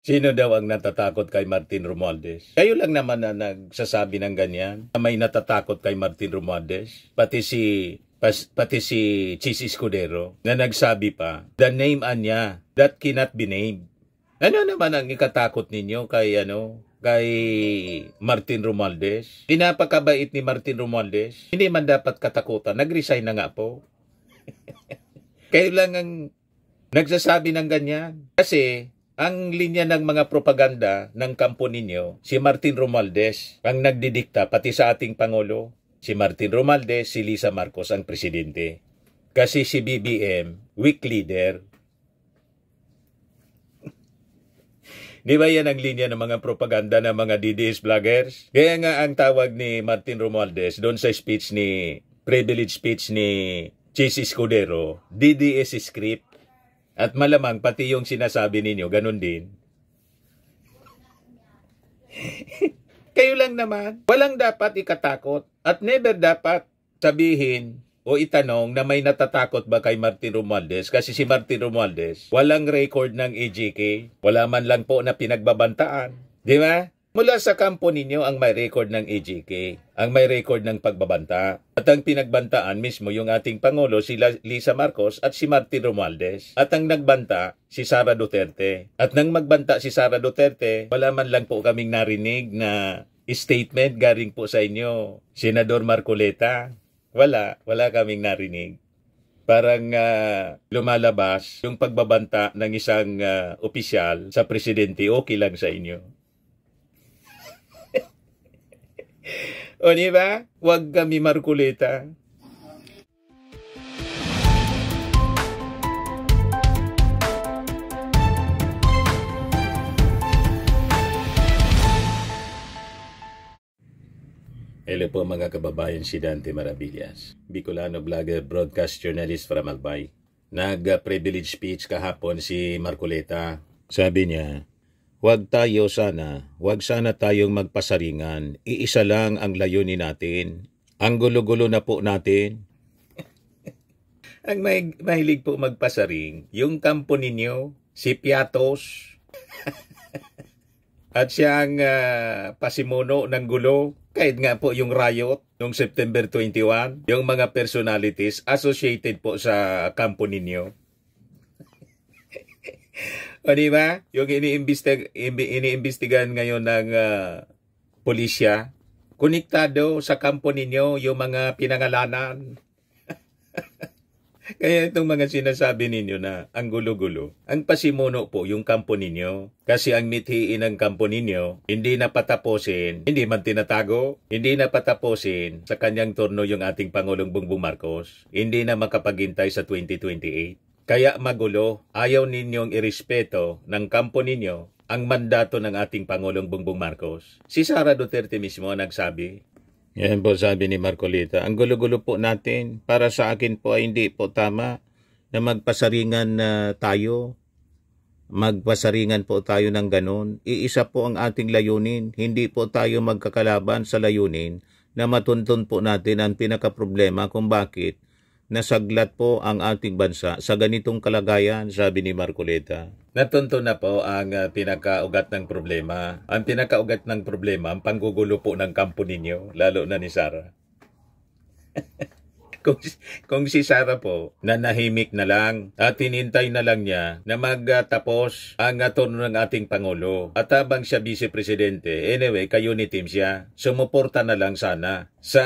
Sino daw ang natatakot kay Martin Romualdez? Kayo lang naman na nagsasabi ng ganyan. May natatakot kay Martin Romualdez. Pati si Chis Escudero na nagsabi pa, the name anya that cannot be named. Ano naman ang ikatakot ninyo kay Martin Romualdez? Pinapakabait ni Martin Romualdez. Hindi man dapat katakutan. Nag-resign na nga po. Kayo lang ang nagsasabi ng ganyan. Kasi ang linya ng mga propaganda ng kampo ninyo, si Martin Romualdez ang nagdidikta pati sa ating Pangulo. Si Martin Romualdez, si Lisa Marcos ang presidente. Kasi si BBM, weak leader. Di ba yan ang linya ng mga propaganda ng mga DDS vloggers? Kaya nga ang tawag ni Martin Romualdez doon sa speech privilege speech ni Chis Escudero, DDS script. At malamang pati yung sinasabi ninyo, ganun din. Kayo lang naman. Walang dapat ikatakot at never dapat sabihin o itanong na may natatakot ba kay Martin Romualdez kasi si Martin Romualdez walang record ng EJK. Wala man lang po na pinagbabantaan. Di ba? Mula sa kampo ninyo ang may record ng EJK, ang may record ng pagbabanta. At ang pinagbantaan mismo yung ating Pangulo, si Lisa Marcos at si Martin Romualdez. At ang nagbanta, si Sara Duterte. At nang magbanta si Sara Duterte, wala man lang po kaming narinig na statement galing po sa inyo, Senador Marcoleta. Wala kaming narinig. Parang lumalabas yung pagbabanta ng isang opisyal sa presidente, okay lang sa inyo. O diba? Huwag kami Marcoleta. Hello po mga kababayan, si Dante Maravillas, Bicolano vlogger, broadcast journalist from Albay. Nag-privilege speech kahapon si Marcoleta. Sabi niya, Huwag sana tayong magpasaringan. Iisa lang ang layunin natin. Ang gulo-gulo na po natin. Ang mahilig po magpasaring, yung kampo ninyo, si Piatos. At siyang pasimuno ng gulo. Kahit nga po yung riot noong September 21, yung mga personalities associated po sa kampo ninyo. O diba? Yung iniimbestigahan ngayon ng pulisya, konektado sa kampo ninyo yung mga pinangalanan. Kaya itong mga sinasabi ninyo na ang gulo-gulo, ang pasimuno po yung kampo ninyo. Kasi ang mithiin ng kampo ninyo, hindi na patapusin, hindi man tinatago, hindi na patapusin sa kanyang turno yung ating Pangulong Bongbong Marcos. Hindi na makapaghintay sa 2028. Kaya magulo, ayaw ninyong irespeto ng kampo ninyo ang mandato ng ating Pangulong Bongbong Marcos. Si Sara Duterte mismo nagsabi. Yan po sabi ni Marcoleta, ang gulo-gulo po natin, para sa akin po ay hindi po tama na magpasaringan tayo. Magpasaringan po tayo ng ganun. Iisa po ang ating layunin, hindi po tayo magkakalaban sa layunin na matuntun po natin ang pinaka-problema kung bakit nasaglat po ang ating bansa sa ganitong kalagayan, sabi ni Marcoleta. Natunto na po ang pinakaugat ng problema. Ang pinakaugat ng problema, ang panggugulo po ng kampo ninyo, lalo na ni Sara. Kung si Sara po, nanahimik na lang at hinintay na lang niya na magtapos ang turno ng ating Pangulo. At habang siya Vice Presidente, anyway, kayo ni team siya, sumuporta na lang sana sa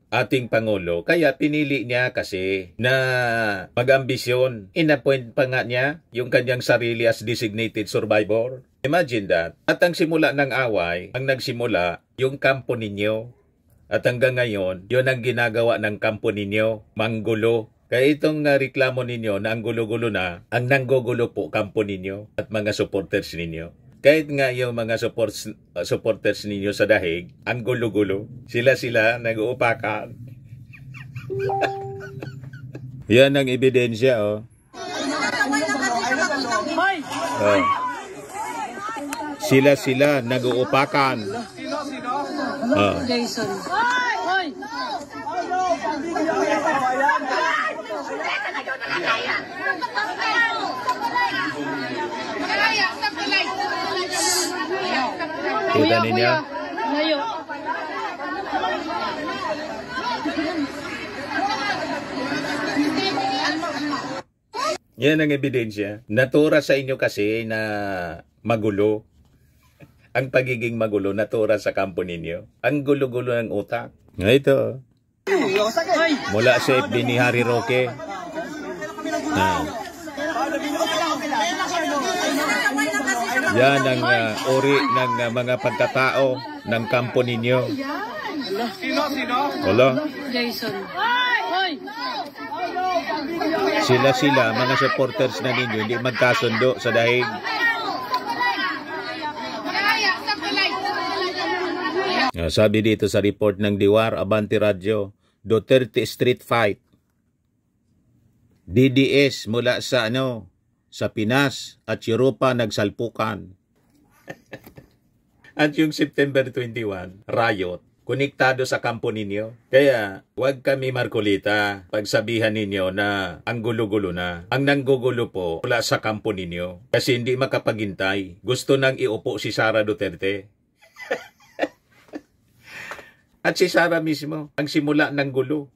ating Pangulo. Kaya pinili niya kasi na mag-ambisyon. Inappoint pa nga niya yung kanyang sarili as designated survivor. Imagine that. At ang simula ng away, ang nagsimula yung kampo ninyo. At hanggang ngayon, yun ang ginagawa ng kampo ninyo, manggulo. Kaya itong reklamo ninyo na ang gulo-gulo na, ang nanggugulo po kampo ninyo at mga supporters ninyo. Kahit nga yung mga supporters ninyo sa dahig, ang gulo-gulo. Sila nag-uupakan. Yan ang ebidensya, oh. Sila nag-uupakan. Jason. Hoy! Kita ninyo? Layo. Yan ang ebidensya. Natura sa inyo kasi na magulo. Ang pagiging magulo, natura sa kampo ninyo. Ang gulo-gulo ng utak. Ito. Mula sa FB ni Harry Roque. Yan ang uri ng mga pagkatao ng kampo ninyo. Sino? Wala. Jason. Sila, mga supporters na ninyo, hindi magkasundo sa dahig. Sabi dito sa report ng Diwar, Abante Radio, Duterte Street Fight. DDS mula sa sa Pinas at Europa nagsalpukan. At yung September 21, riot, konektado sa kampo ninyo. Kaya, huwag kami Marcolita pagsabihan ninyo na ang gulo-gulo na. Ang nanggugulo po mula sa kampo ninyo. Kasi hindi makapagintay. Gusto nang iupo si Sara Duterte. At si Sara mismo, ang simula ng gulo.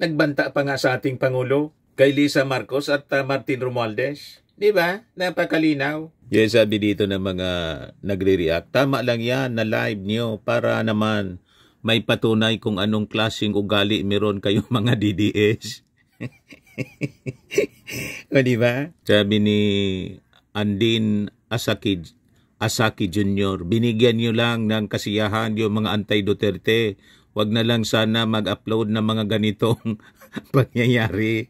Nagbanta pa nga sa ating Pangulo, kay Lisa Marcos at Martin Romualdez. Di ba? Napakalinaw. Yes, sabi dito ng mga nagre-react. Tama lang yan na live nyo para naman may patunay kung anong klaseng ugali meron kayong mga DDS. O di ba? Sabi ni Andin Asaki Jr., binigyan nyo lang ng kasiyahan yung mga anti-Duterte. Wag na lang sana mag-upload ng mga ganitong pangyayari.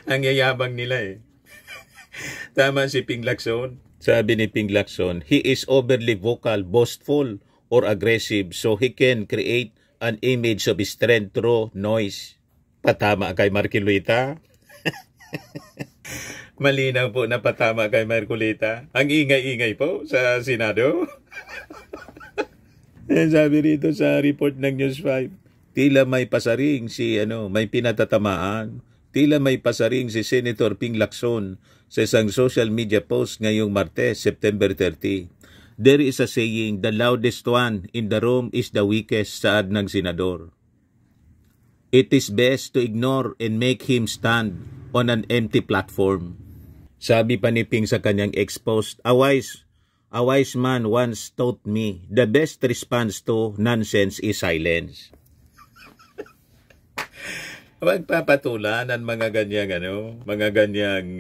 Ang yayabang nila eh. Tama si Ping Lacson. Sabi ni Ping Lacson, he is overly vocal, boastful, or aggressive so he can create an image of strength through noise. Patama kay Marcolita. Malinaw po na patama kay Marcolita. Ang ingay-ingay po sa Senado. Sabi rito sa report ng News 5, tila may pasaring may pinatatamaan. Tila may pasaring si Senator Ping Lacson sa isang social media post ngayong Martes, September 30. There is a saying, the loudest one in the room is the weakest, saad ng senador. It is best to ignore and make him stand on an empty platform. Sabi pa ni Ping sa kanyang ex-post, a wise man once taught me, the best response to nonsense is silence. Huwag papatulan ang mga ganyang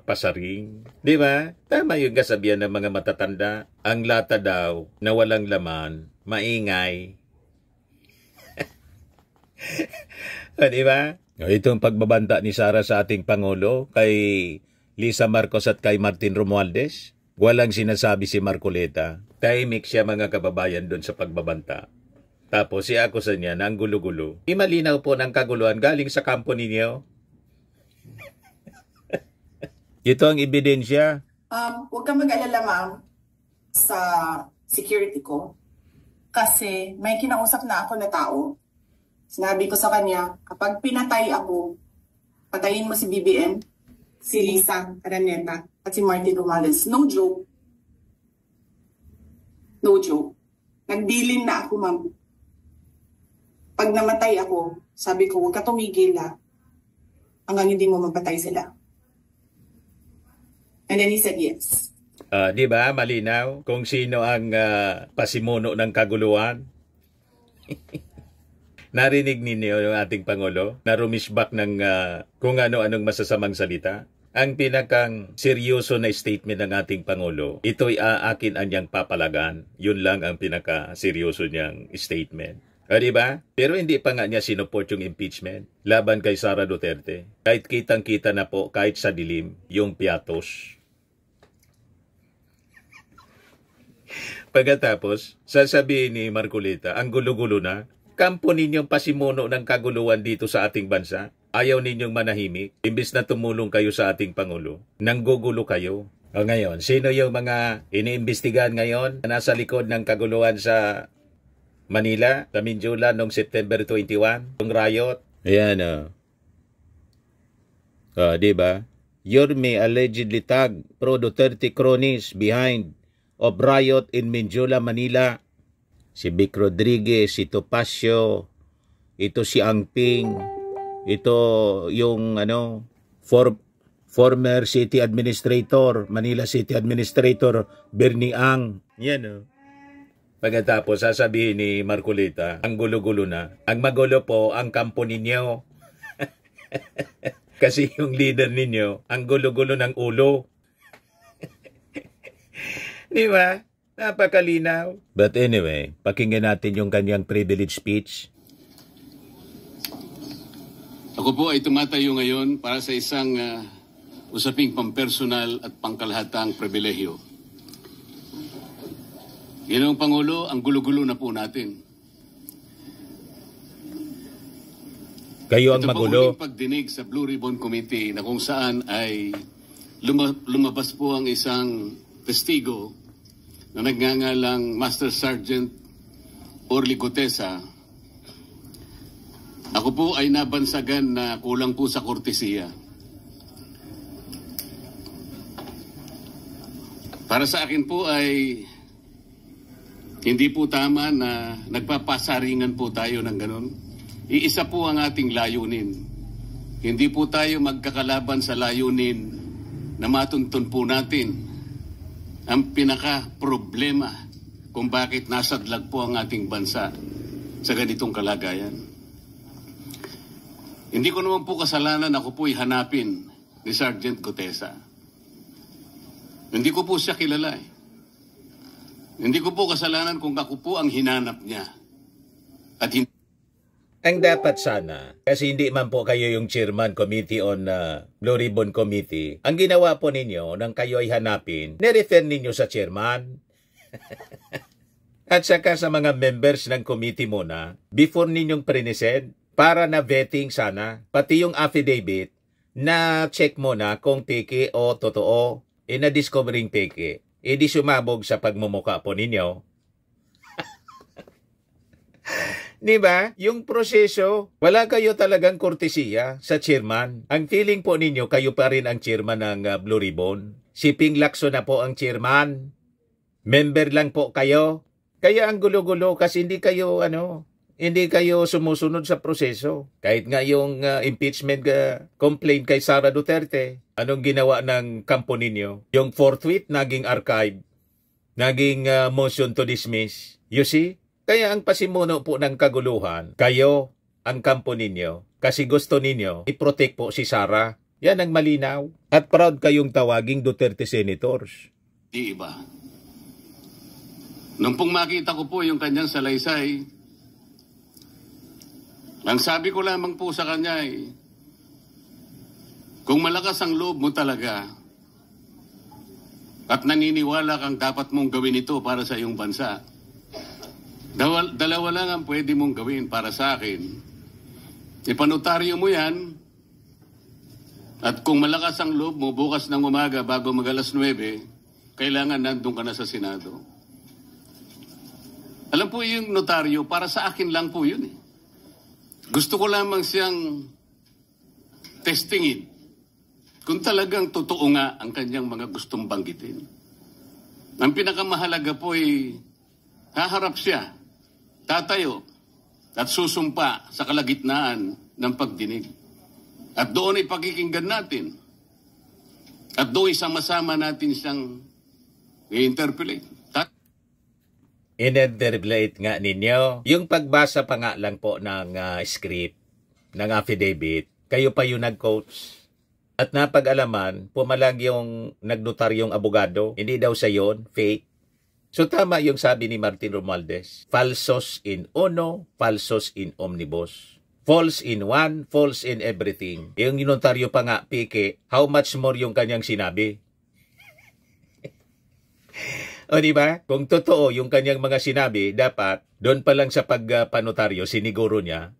pasaring. Di ba? Tama yung kasabihan ng mga matatanda. Ang lata daw na walang laman, maingay. Di ba? Itong pagbabanta ni Sara sa ating Pangulo kay Lisa Marcos at kay Martin Romualdez, walang sinasabi si Marcolita. Tahimik siya mga kababayan doon sa pagbabanta. Tapos i-akusa niya na ang gulo-gulo. Imalinaw po ng kaguluhan galing sa kampo ninyo. Ito ang ebidensya. Huwag kang mag-alala, ma'am, sa security ko. Kasi may kinausap na ako na tao. Sinabi ko sa kanya, kapag pinatay ako, patayin mo si BBM, si Lisa Araneta, at si Martin Romualdez. No joke. No joke. Nagdilin na ako, ma'am. Pag namatay ako, sabi ko, huwag ka tumigil hanggang hindi mo mapatay sila. And then he said yes. Di ba, malinaw kung sino ang pasimuno ng kaguluhan? Narinig ninyo yung ating Pangulo na rumisbak ng kung ano-anong masasamang salita? Ang pinakang seryoso na statement ng ating Pangulo, ito'y aakin anyang papalagan. Yun lang ang pinaka-seryoso niyang statement. Diba? Pero hindi pa nga niya sinuport yung impeachment laban kay Sara Duterte. Kahit kitang-kita na po, kahit sa dilim, yung piatos. Pagkatapos, sasabihin ni Marcolita, ang gulo-gulo na, kampo ninyong pasimuno ng kaguluhan dito sa ating bansa. Ayaw ninyong manahimik. Imbis na tumulong kayo sa ating Pangulo, nanggugulo kayo. O ngayon, sino yung mga iniimbestigahan ngayon na nasa likod ng kaguluhan sa Manila, Taminjula, noong September 21, yung riot? Ayan, diba? Yorme allegedly tagged pro-Duterte cronies behind of riot in Mindiola, Manila. Si Vic Rodriguez, si Topacio, ito si Angping, ito yung former city administrator, Manila City Administrator Bernie Ang. Yan o. Pagkatapos sasabihin ni Marcolita, ang gulo-gulo na. Ang magulo po ang kampo ninyo. Kasi yung leader ninyo, ang gulo-gulo ng ulo. Di ba? Napakalinaw. But anyway, pakinggan natin yung kanyang privilege speech. Ako po ay tumatayo ngayon para sa isang usaping pampersonal at pangkalahatang pribilehyo. Ginoong Pangulo, ang gulo-gulo na po natin. Kayo ang Ito magulo. po uling pagdinig sa Blue Ribbon Committee na kung saan ay lumabas po ang isang testigo na nagngangalang Master Sergeant Orly Gutesa. Ako po ay nabansagan na kulang po sa kortesiya. Para sa akin po ay hindi po tama na nagpapasaringan po tayo ng ganun. Iisa po ang ating layunin. Hindi po tayo magkakalaban sa layunin na matuntun po natin ang pinaka-problema kung bakit nasadlag po ang ating bansa sa ganitong kalagayan. Hindi ko naman po kasalanan ako po'y hanapin ni Sergeant Gutesa. Hindi ko po siya kilala eh. Hindi ko po kasalanan kung ako po ang hinanap niya. At Ang dapat sana, kasi hindi man po kayo yung chairman committee on Blue Ribbon Committee, ang ginawa po ninyo nang kayo ay hanapin, nirefer ninyo sa chairman. At saka sa mga members ng committee muna, before ninyong present, para na vetting sana, pati yung affidavit, na check mo na kung peke o totoo, na-discovering peke, di sumabog sa pagmumuka po ninyo. Diba? Yung proseso, wala kayo talagang kortesiya sa chairman. Ang feeling po ninyo, kayo pa rin ang chairman ng Blue Ribbon. Si Ping Lacson na po ang chairman. Member lang po kayo. Kaya ang gulo-gulo kasi hindi kayo sumusunod sa proseso. Kahit nga yung impeachment complaint kay Sara Duterte, anong ginawa ng kampo ninyo? Yung forthwith naging archive, naging motion to dismiss. You see? Kaya ang pasimuno po ng kaguluhan, kayo, ang kampo ninyo, kasi gusto ninyo i-protect po si Sara. Yan ang malinaw. At proud kayong tawaging Duterte Senators. di iba. Nung pong makita ko po yung kanyang salaysay, ang sabi ko lamang po sa kanya ay, kung malakas ang loob mo talaga, at naniniwala kang dapat mong gawin ito para sa iyong bansa, dalawa lang ang pwede mong gawin para sa akin. Ipanotaryo mo yan, at kung malakas ang loob mo, bukas ng umaga bago mag-alas 9, kailangan nandun ka na sa Senado. Alam po yung notaryo, para sa akin lang po yun eh. Gusto ko lamang siyang testingin kung talagang totoo nga ang kanyang mga gustong banggitin. Ang pinakamahalaga po ay haharap siya, tatayo, at susumpa sa kalagitnaan ng pagdinig. At doon ay pakikinggan natin. At doon ay sama-sama natin siyang i-interpolate. In-interpolate nga ninyo. Yung pagbasa pa nga lang po ng script, ng affidavit, kayo pa yung nag-coach. At napag-alaman, pumalag yung nagnotaryong abogado, hindi daw sa yon, fake. So tama yung sabi ni Martin Romualdez, falsos in uno, falsos in omnibus. False in one, false in everything. Yung notaryo pa nga, pike, how much more yung kanyang sinabi? O diba? Kung totoo yung kanyang mga sinabi, dapat doon pa lang sa pagpanotaryo, siniguro niya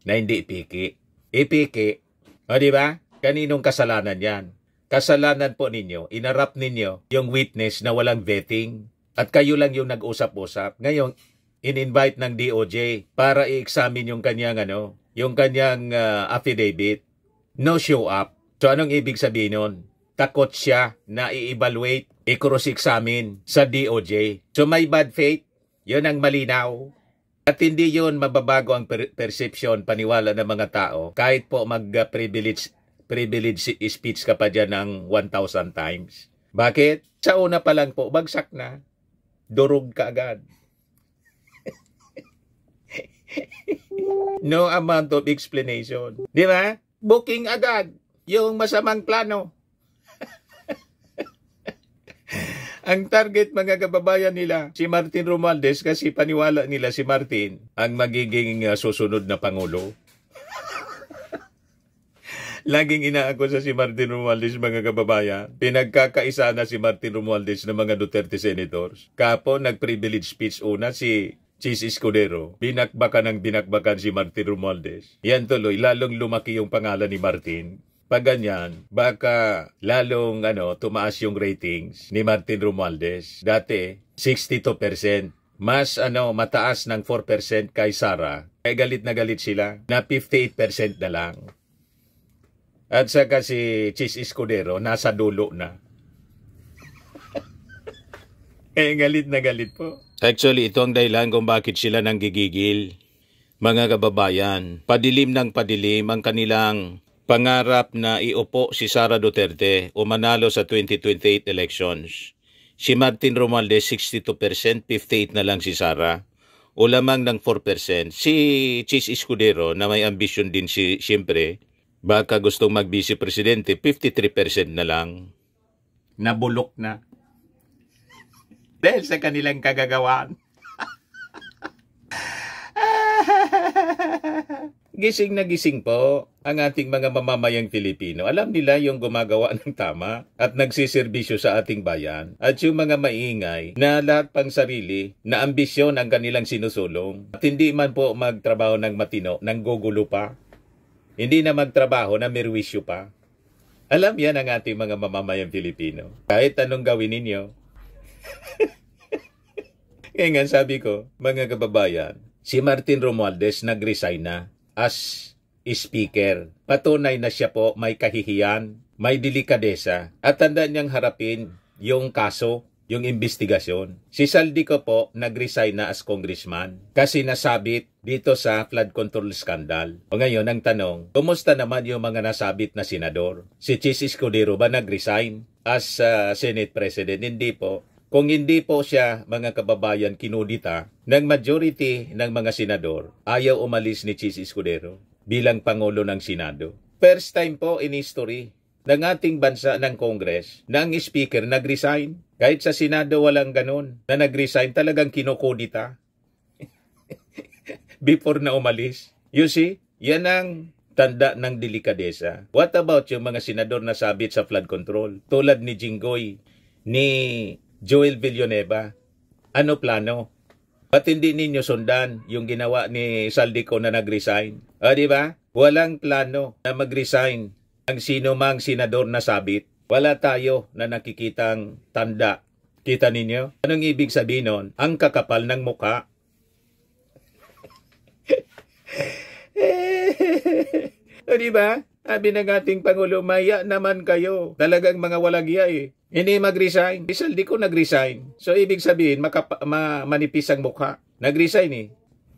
na hindi piki. Ipiki. O diba? Kaninong kasalanan yan? Kasalanan po ninyo, inarap ninyo yung witness na walang vetting at kayo lang yung nag-usap-usap. Ngayon, in-invite ng DOJ para i-examine yung kanyang affidavit. No show up. So anong ibig sabihin nun? takot siya na i-evaluate, i-cross-examine sa DOJ. So may bad faith, yun ang malinaw. At hindi yun mababago ang perception, paniwala ng mga tao, kahit po mag-privilege speech ka pa dyan ng 1,000 times. Bakit? Sa una pa lang po, bagsak na. Durog ka agad. No amount of explanation. Di ba? Booking agad. Yung masamang plano. Ang target mga kababayan nila, si Martin Romualdez, kasi paniwala nila si Martin ang magiging susunod na Pangulo. Laging inaakusa si Martin Romualdez mga kababayan. Pinagkakaisa na si Martin Romualdez ng mga Duterte senators. Kapon, nag-privilege speech una si Chis Escudero. Binakbakan si Martin Romualdez. Yan tuloy, lalong lumaki yung pangalan ni Martin. Pag ganyan, baka lalong tumaas yung ratings ni Martin Romualdez. Dati, 62%. Mas mataas ng 4% kay Sara. Kaya galit na galit sila na 58% na lang. At saka si Chis Escudero, nasa dulo na. Galit na galit po. Actually, ito ang dahilan kung bakit sila nanggigigil. Mga kababayan, padilim ng padilim ang kanilang pangarap na iupo si Sara Duterte o manalo sa 2028 elections. Si Martin Romualdez, 62%, 58% na lang si Sara. O lamang ng 4%. Si Chis Escudero, na may ambisyon din siyempre, baka gustong mag-vice presidente, 53% na lang. Nabulok na. Dahil sa kanilang kagagawan. Gising na gising po ang ating mga mamamayang Pilipino. Alam nila yung gumagawa ng tama at nagsiservisyo sa ating bayan. At yung mga maingay na lahat pang sarili na ambisyon ang kanilang sinusulong. At hindi man po magtrabaho ng matino, nang gugulo pa. Hindi na magtrabaho na merwisyo pa. Alam yan ang ating mga mamamayang Pilipino. Kahit anong gawin ninyo. Kaya nga sabi ko, mga kababayan, si Martin Romualdez nag-resign na as speaker. Patunay na siya po may kahihiyan, may delikadesa, at tanda niyang harapin yung kaso, yung investigasyon. Si Saldico po nag-resign na as congressman kasi nasabit dito sa flood control scandal. O ngayon ang tanong, kumusta naman yung mga nasabit na senador? Si Chis Escudero ba nag-resign as Senate President? Hindi po. Kung hindi po siya, mga kababayan, kinudita ng majority ng mga senador, ayaw umalis ni Chis Escudero bilang Pangulo ng Senado. First time po in history ng ating bansa ng Congress na ang speaker nag-resign. Kahit sa Senado walang ganun na nag-resign, talagang kinukudita before na umalis. You see, yan ang tanda ng delikadesa. What about yung mga senador na sabit sa flood control? Tulad ni Jinggoy, ni Joel Villanueva. Ano plano? Ba't hindi ninyo sundan yung ginawa ni Saldico na nag-resign? Di ba? Walang plano na mag-resign ang sino mang senador na sabit. Wala tayo na nakikitang tanda. Kita ninyo? Anong ibig sabihin nun? Ang kakapal ng muka. Di ba? Sabi ng ating Pangulo, maya naman kayo. Talagang mga walagya eh. Hindi mag-resign. Si Saldico nag-resign. So, ibig sabihin, manipis ang mukha. Nag-resign eh.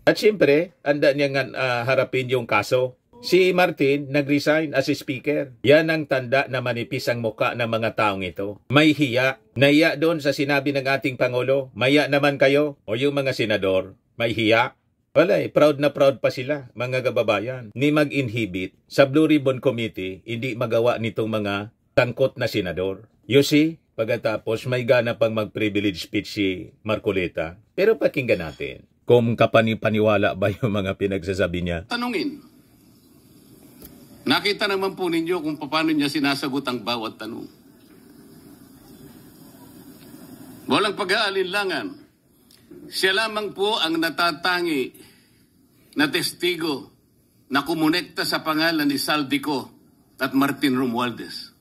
At siyempre, anda niya nga harapin yung kaso. Si Martin nag-resign as speaker. Yan ang tanda na manipis ang mukha ng mga taong ito. May hiya. Nahiya doon sa sinabi ng ating Pangulo, maya naman kayo. O yung mga senador, may hiya. Wala eh, proud na proud pa sila, mga kababayan. Ni mag-inhibit sa Blue Ribbon Committee, hindi magawa nitong mga tangkot na senador. You see, pagkatapos may gana pang mag-privilege speech si Marcoleta. Pero pakinggan natin kung kapani-paniwala ba yung mga pinagsasabi niya. Tanungin. Nakita naman po ninyo kung paano niya sinasagot ang bawat tanong. Walang pag-aalinlangan. Siya lamang po ang natatangi na testigo na kumonekta sa pangalan ni Saldico at Martin Romualdez.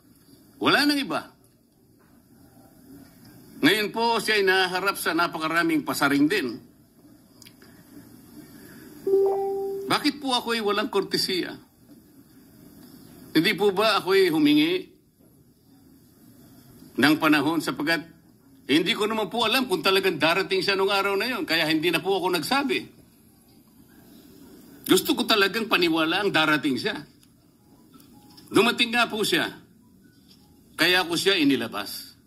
Wala nang iba. Ngayon po siya ay naharap sa napakaraming pasaring din. Bakit po ako ay walang kortesiya? Hindi po ba ako ay humingi ng panahon sapagkat hindi ko naman po alam kung talagang darating siya nung araw na yon. Kaya hindi na po ako nagsabi. Gusto ko talagang paniwala ang darating siya. Dumating nga po siya. Kaya ko siya inilabas.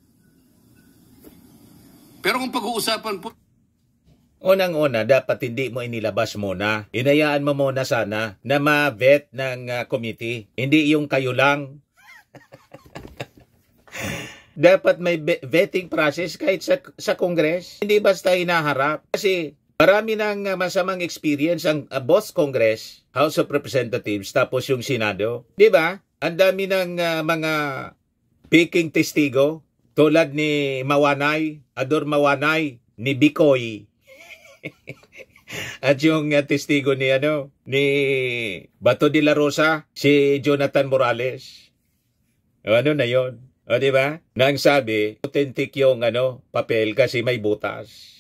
Pero kung pag-uusapan po, unang-una, dapat hindi mo inilabas muna. Inayaan mo muna sana na ma-vet ng committee. Hindi yung kayo lang. Dapat may vetting process kahit sa Congress. Hindi basta hinaharap. Kasi marami ng masamang experience ang both Congress, House of Representatives, tapos yung Senado. Di ba? Ang dami ng mga peking testigo tulad ni Mawanay, Ador Mawanay, ni Bikoy. At yung testigo ni Bato de la Rosa, si Jonathan Morales. Ano na yon? O di ba? Nang sabi, authentic yung papel kasi may butas.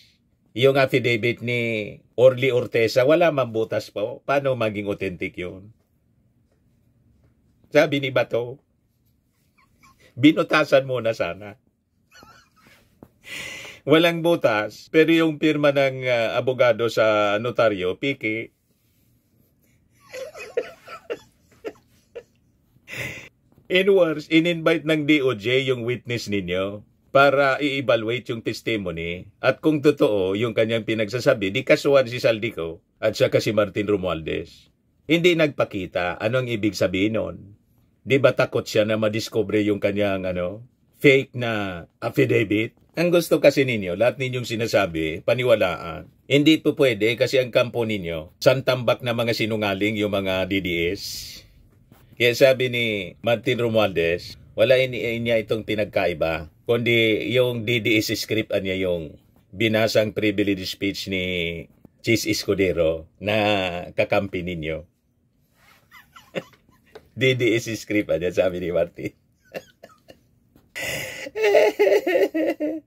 Yung affidavit ni Orly Orteza, wala mang butas po. Paano maging authentic yun? Sabi ni Bato, binutasan muna sana. Walang butas, pero yung pirma ng abogado sa notaryo, piki. In worse, in-invite ng DOJ yung witness ninyo para i-evaluate yung testimony at kung totoo yung kanyang pinagsasabi, di kasuhan si Saldico at saka si Martin Romualdez. Hindi nagpakita. Ano ang ibig sabihin nun? Di ba takot siya na madiscover yung kanyang fake na affidavit? Ang gusto kasi ninyo, lahat ninyong sinasabi, paniwalaan. Hindi po pwede kasi ang kampo ninyo, santambak na mga sinungaling yung mga DDS. Kaya sabi ni Martin Romualdez, wala niya itong pinagkaiba, kundi yung DDS script niya yung binasang privilege speech ni Chis Escudero na kakampi ninyo. DDS script niya, sabi ni Martin.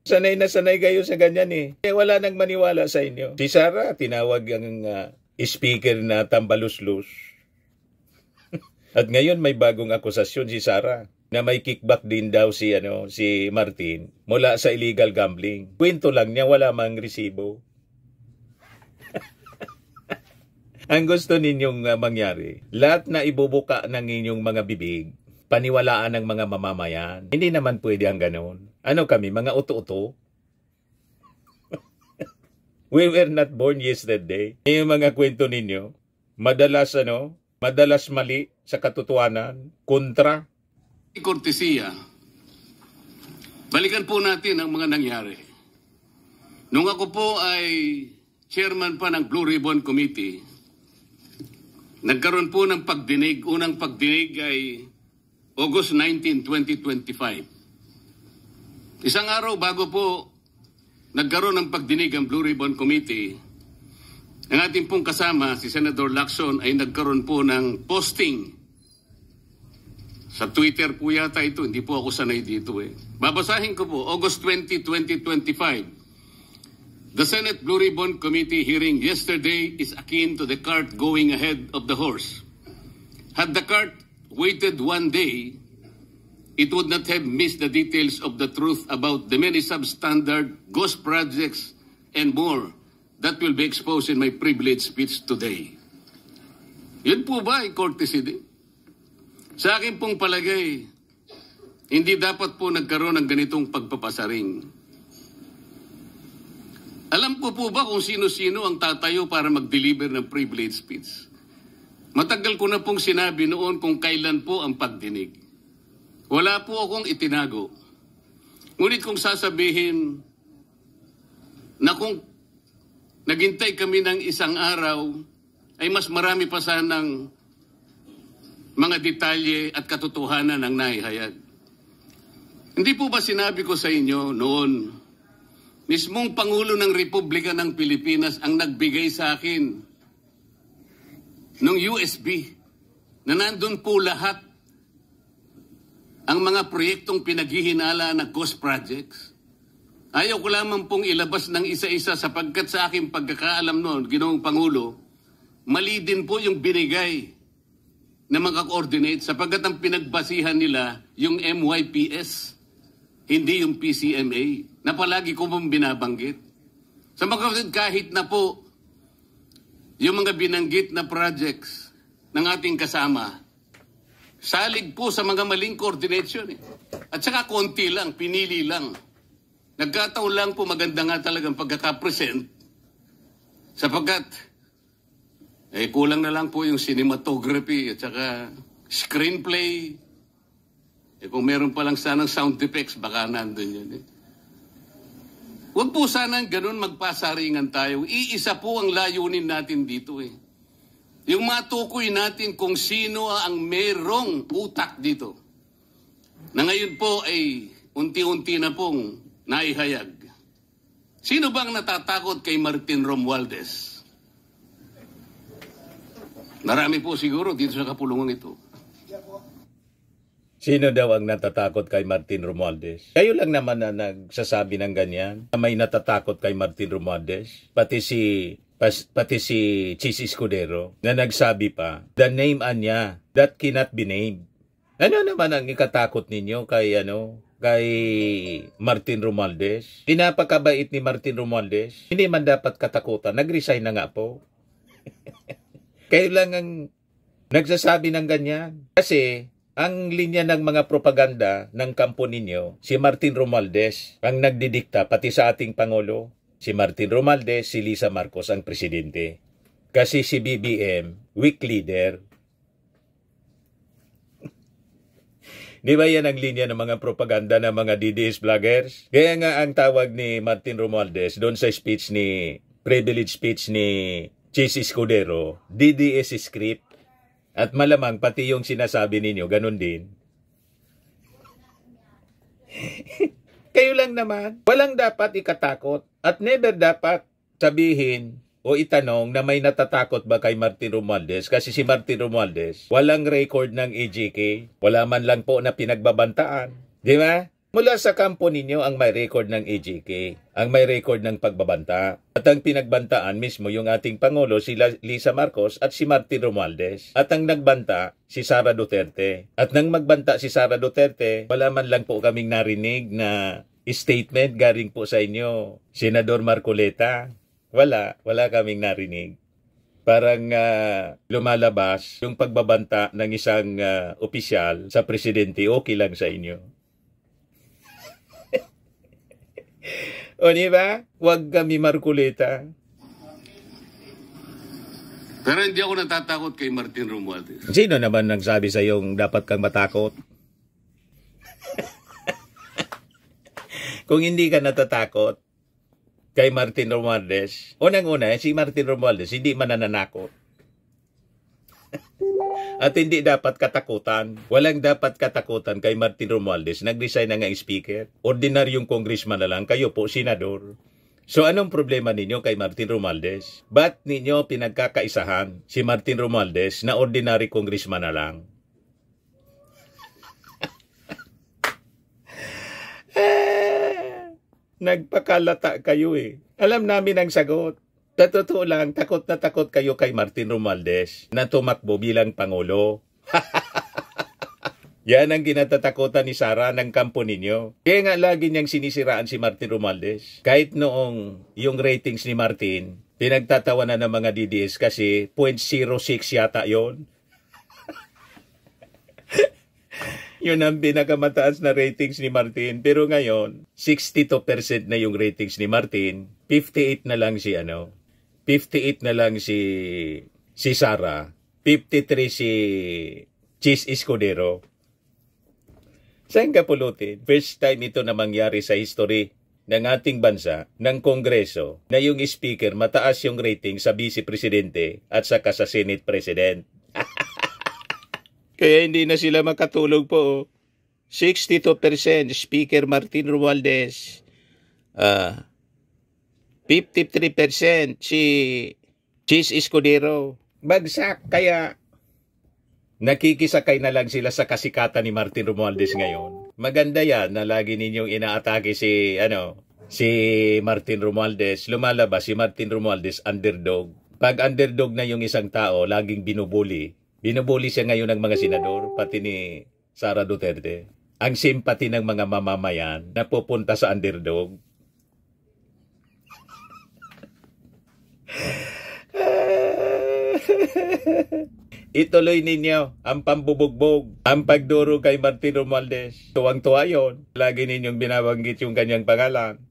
Sanay na sanay kayo sa ganyan eh. Wala nang maniwala sa inyo. Si Sara, tinawag ang speaker na tambaluslus. At ngayon may bagong akusasyon si Sara na may kickback din daw si Martin mula sa illegal gambling. Kwento lang niya, wala mang resibo. Ang gusto ninyong mangyari, lahat na ibubuka ng inyong mga bibig, paniwalaan ng mga mamamayan. Hindi naman pwede ang ganon. Ano kami, mga uto-uto? We were not born yesterday. Yung mga kwento ninyo, madalas mali sa katotohanan, kontra. Kortesiya, balikan po natin ang mga nangyari. Nung ako po ay chairman pa ng Blue Ribbon Committee, nagkaroon po ng pagdinig. Unang pagdinig ay August 19, 2025. Isang araw bago po nagkaroon ng pagdinig ang Blue Ribbon Committee, ang ating pong kasama, si Senator Lacson, ay nagkaroon po ng posting. Sa Twitter po yata ito, hindi po ako sanay dito eh. Babasahin ko po, August 20, 2025. The Senate Blue Ribbon Committee hearing yesterday is akin to the cart going ahead of the horse. Had the cart waited one day, it would not have missed the details of the truth about the many substandard ghost projects and more that will be exposed in my privilege speech today. Yun po ba ay courtesy din? Sa akin pong palagay, hindi dapat po nagkaroon ng ganitong pagpapasaring. Alam ko po ba kung sino-sino ang tatayo para mag-deliver ng privilege speech? Matagal ko na pong sinabi noon kung kailan po ang pagdinig. Wala po akong itinago. Ngunit kung sasabihin na kung naghintay kami ng isang araw, ay mas marami pa sanang mga detalye at katotohanan ang naihayag. Hindi po ba sinabi ko sa inyo noon, mismong Pangulo ng Republika ng Pilipinas ang nagbigay sa akin ng USB na nandun po lahat ang mga proyektong pinaghihinala na ghost projects? Ayaw ko lamang pong ilabas ng isa-isa sapagkat sa aking pagkakaalam noon, Ginoong Pangulo, mali din po yung binigay na mga coordinate sapagkat ang pinagbasihan nila yung MYPS. hindi yung PCMA na palagi ko pong binabanggit. Sa mga kapatid, kahit na po yung mga binanggit na projects ng ating kasama, salig po sa mga maling coordination. At saka konti lang, pinili lang. Nagkataon lang po maganda nga talagang pagkakapresent sapagkat kulang na lang po yung cinematography at saka screenplay. Kung meron pa lang sanang sound effects, baka nandun yun. Huwag po sanang ganun magpasaringan tayo. Iisa po ang layunin natin dito Yung matukoy natin kung sino ang merong utak dito. Na ngayon po ay unti-unti na pong naihayag. Sino bang natatakot kay Martin Romualdez? Marami po siguro dito sa kapulungan ito. Sino daw ang natatakot kay Martin Romualdez? Kayo lang naman na nagsasabi ng ganyan. May natatakot kay Martin Romualdez. Pati si Chis Escudero na nagsabi pa, the name anya that cannot be named. Ano naman ang ikatakot ninyo kay Martin Romualdez? Pinapakabait ni Martin Romualdez. Hindi man dapat katakutan. Nag-resign na nga po. Kayo lang ang nagsasabi ng ganyan. Kasi ang linya ng mga propaganda ng kampo ninyo, si Martin Romualdez ang nagdidikta pati sa ating Pangulo. Si Martin Romualdez, si Lisa Marcos ang presidente. Kasi si BBM, weak leader. Di ba yan ang linya ng mga propaganda ng mga DDS vloggers? Kaya nga ang tawag ni Martin Romualdez doon sa privilege speech ni Chis Escudero, DDS script. At malamang pati yung sinasabi ninyo, ganun din. Kayo lang naman. Walang dapat ikatakot at never dapat sabihin o itanong na may natatakot ba kay Martin Romualdez kasi si Martin Romualdez walang record ng EJK. Wala man lang po na pinagbabantaan. Di ba? Mula sa kampo ninyo ang may record ng EJK, ang may record ng pagbabanta. At ang pinagbantaan mismo yung ating Pangulo, si Lisa Marcos at si Martin Romualdez. At ang nagbanta, si Sara Duterte. At nang magbanta si Sara Duterte, wala man lang po kaming narinig na statement galing po sa inyo, Senador Marcoleta. Wala kaming narinig. Parang lumalabas yung pagbabanta ng isang opisyal sa presidente, okay lang sa inyo. O diba? Huwag kami Marcoleta. Pero hindi ako natatakot kay Martin Romualdez. Sino naman nagsabi sa iyong dapat kang matakot? Kung hindi ka natatakot kay Martin Romualdez, unang-una, si Martin Romualdez hindi mananakot. At hindi dapat katakutan. Walang dapat katakutan kay Martin Romualdez. Nag-resign na nga speaker. Ordinaryong congressman na lang. Kayo po, senador. So anong problema ninyo kay Martin Romualdez? Ba't ninyo pinagkakaisahan si Martin Romualdez na ordinary congressman na lang? Nagpakalata kayo Alam namin ang sagot. Sa totoo lang, takot na takot kayo kay Martin Romualdez na tumakbo bilang Pangulo. Yan ang ginatatakutan ni Sara ng kampo ninyo. Kaya nga lagi niyang sinisiraan si Martin Romualdez. Kahit noong yung ratings ni Martin, pinagtatawanan ng mga DDS kasi 0.06 yata yon. Yun ang pinakamataas na ratings ni Martin. Pero ngayon, 62% na yung ratings ni Martin. 58 na lang si 58 na lang si Sara. 53 si Chis Escudero. Saan ka pulutin? First time ito na mangyari sa history ng ating bansa, ng Kongreso, na yung speaker mataas yung rating sa Vice Presidente at saka sa Senate President. Kaya hindi na sila makatulog po. 62% Speaker Martin Romualdez. 53% si Chis Escudero. Bagsak, kaya nakikisakay na lang sila sa kasikatan ni Martin Romualdez ngayon. Maganda yan na lagi ninyong inaatake si Martin Romualdez. Lumalabas si Martin Romualdez underdog. Pag underdog na yung isang tao, laging binubuli. Binubuli siya ngayon ng mga senador, pati ni Sara Duterte. ang simpati ng mga mamamayan na pupunta sa underdog. Ituloy ninyo ang pambubugbog, ang pagduro kay Martin Romualdez. Tuwang-tuwa yun. Lagi ninyong binabanggit yung kanyang pangalan.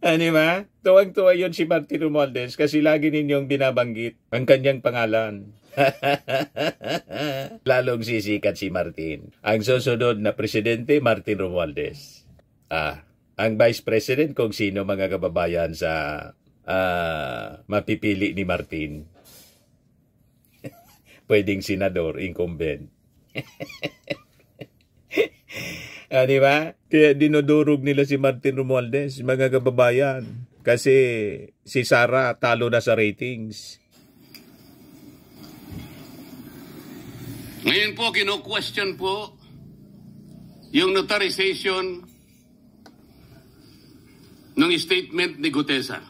Ano ba? Tuwang-tuwa yun si Martin Romualdez kasi lagi ninyong binabanggit ang kanyang pangalan. Lalong sisikat si Martin. Ang susunod na presidente, Martin Romualdez. Ang vice president kung sino mga kababayan sa mapipili ni Martin. Pwedeng senador, incumbent. Di ba? Kaya dinudurog nila si Martin Romualdez, mga kababayan. Kasi si Sara talo na sa ratings. Ngayon po, kino-question po yung notarization ng statement ni Gutesa.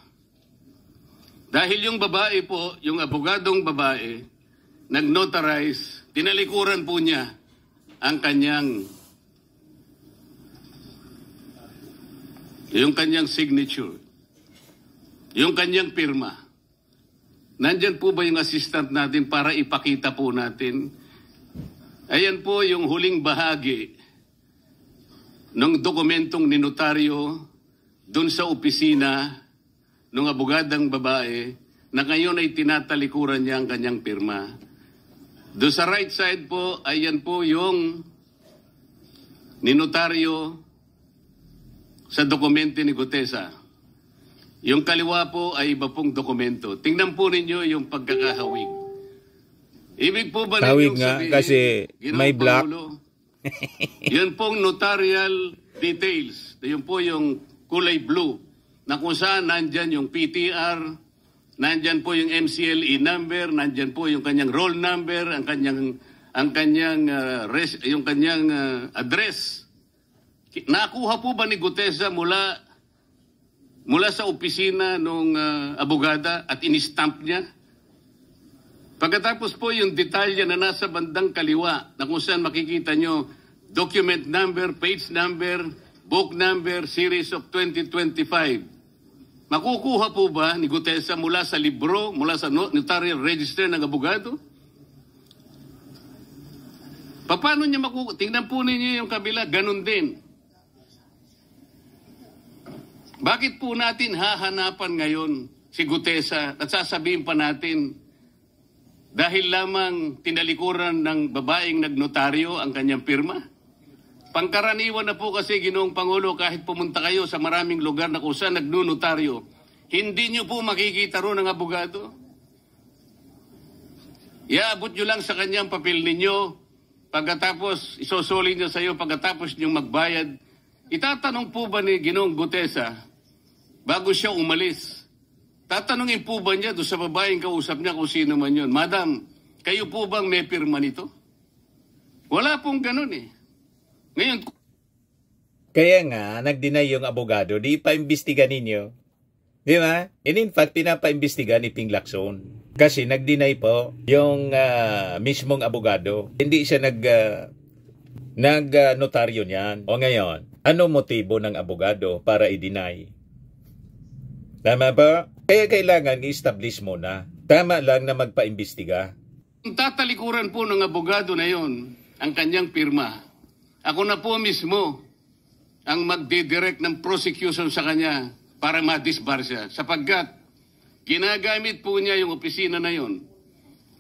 Dahil yung babae po, yung abogadong babae, nag-notarize, tinalikuran po niya ang kanyang signature, yung kanyang pirma. Nandyan po ba yung assistant natin para ipakita po natin? Ayan po yung huling bahagi ng dokumentong ninotaryo doon sa opisina ng abogadang babae na ngayon ay tinatalikuran niya ang kanyang pirma. Doon sa right side po, ayan po yung ninotaryo sa dokumento ni Gutesa. Yung kaliwa po ay iba pong dokumento. Tingnan po ninyo yung pagkakahawig. Ibig po ba Hawig ninyong nga sabihin, kasi Ginoong may black. Pangulo, yan pong notarial details. Yun po yung kulay blue na kung saan nandyan yung PTR, nandyan po yung MCLE number, nandyan po yung kanyang roll number, ang kanyang address. Nakuha po ba ni Gutesa mula sa opisina ng abogada at in-stamp niya? Pagkatapos po yung detalye na nasa bandang kaliwa na kung saan makikita nyo document number, page number, book number, series of 2025. Makukuha po ba ni Gutesa mula sa libro, mula sa notarial register ng abogado? Paano niya makukuha? Tingnan po ninyo yung kabila, ganun din. Bakit po natin hahanapan ngayon si Gutesa at sasabihin pa natin dahil lamang tinalikuran ng babaeng nagnotaryo ang kanyang pirma? Pangkaraniwan na po kasi, Ginoong Pangulo, kahit pumunta kayo sa maraming lugar na kung saan nagnunotaryo, hindi nyo po makikita roon ang abogado. Iaabot nyo lang sa kanyang papel ninyo, pagkatapos isosoli nyo sa iyo, pagkatapos nyo magbayad. Itatanong po ba ni Ginoong Gutesa, bago siya umalis, tatanungin po ba niya doon sa babaeng kausap niya kung sino man yun, Madam, kayo po bang may pirma nito? Wala pong ganun eh. Ngayon, Kaya nga, nag-deny yung abogado, di pa-imbestiga ninyo. Di ba? And in fact, pinapa-imbestiga ni Ping Lacson. Kasi nag-deny po yung mismong abogado. Hindi siya nag-notaryo niyan. O ngayon, ano motibo ng abogado para i-deny? Tama ba? Kaya kailangan i-establish muna. Tama lang na magpa-imbestiga. tatalikuran po ng abogado na yon ang kanyang pirma. Ako na po mismo ang magdidirect ng prosecution sa kanya para ma-disbar siya. Sapagkat ginagamit po niya yung opisina na yon.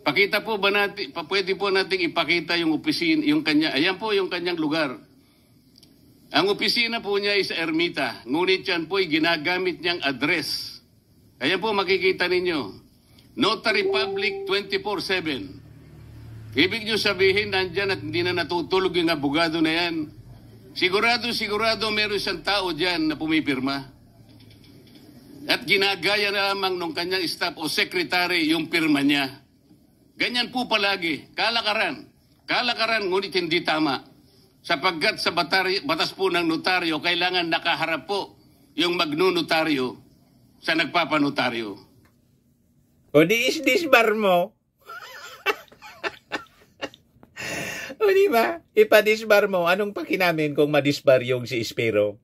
Pakita po ba natin, pwede po nating ipakita yung opisina, yung kanya, ayan po yung kanyang lugar. Ang opisina po niya ay sa Ermita, ngunit yan po ay ginagamit niyang address. Ayan po makikita ninyo. Notary Public 24/7. Ibig nyo sabihin, nandyan at hindi na natutulog yung abogado na yan. Sigurado meron isang tao dyan na pumipirma. At ginagaya na lamang nung kanyang staff o secretary yung pirma niya. Ganyan po palagi. Kalakaran. Kalakaran, ngunit hindi tama. Sapagkat sa batas po ng notaryo, kailangan nakaharap po yung magnunotaryo sa nagpapanotaryo. O di is-disbar mo. O di ba? Ipadisbar mo. Anong pakinamin kung madisbar yung si Espero?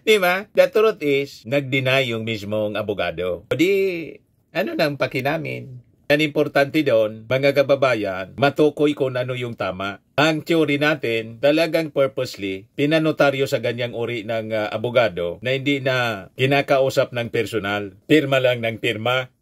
Di ba? The truth is, nag-deny yung mismong abogado. O di, ano nang pakinamin? Ang importante doon, mga kababayan, matukoy kung ano yung tama. Ang theory natin, talagang purposely, pinanotaryo sa ganyang uri ng abogado na hindi na kinakausap ng personal. Pirma lang ng pirma.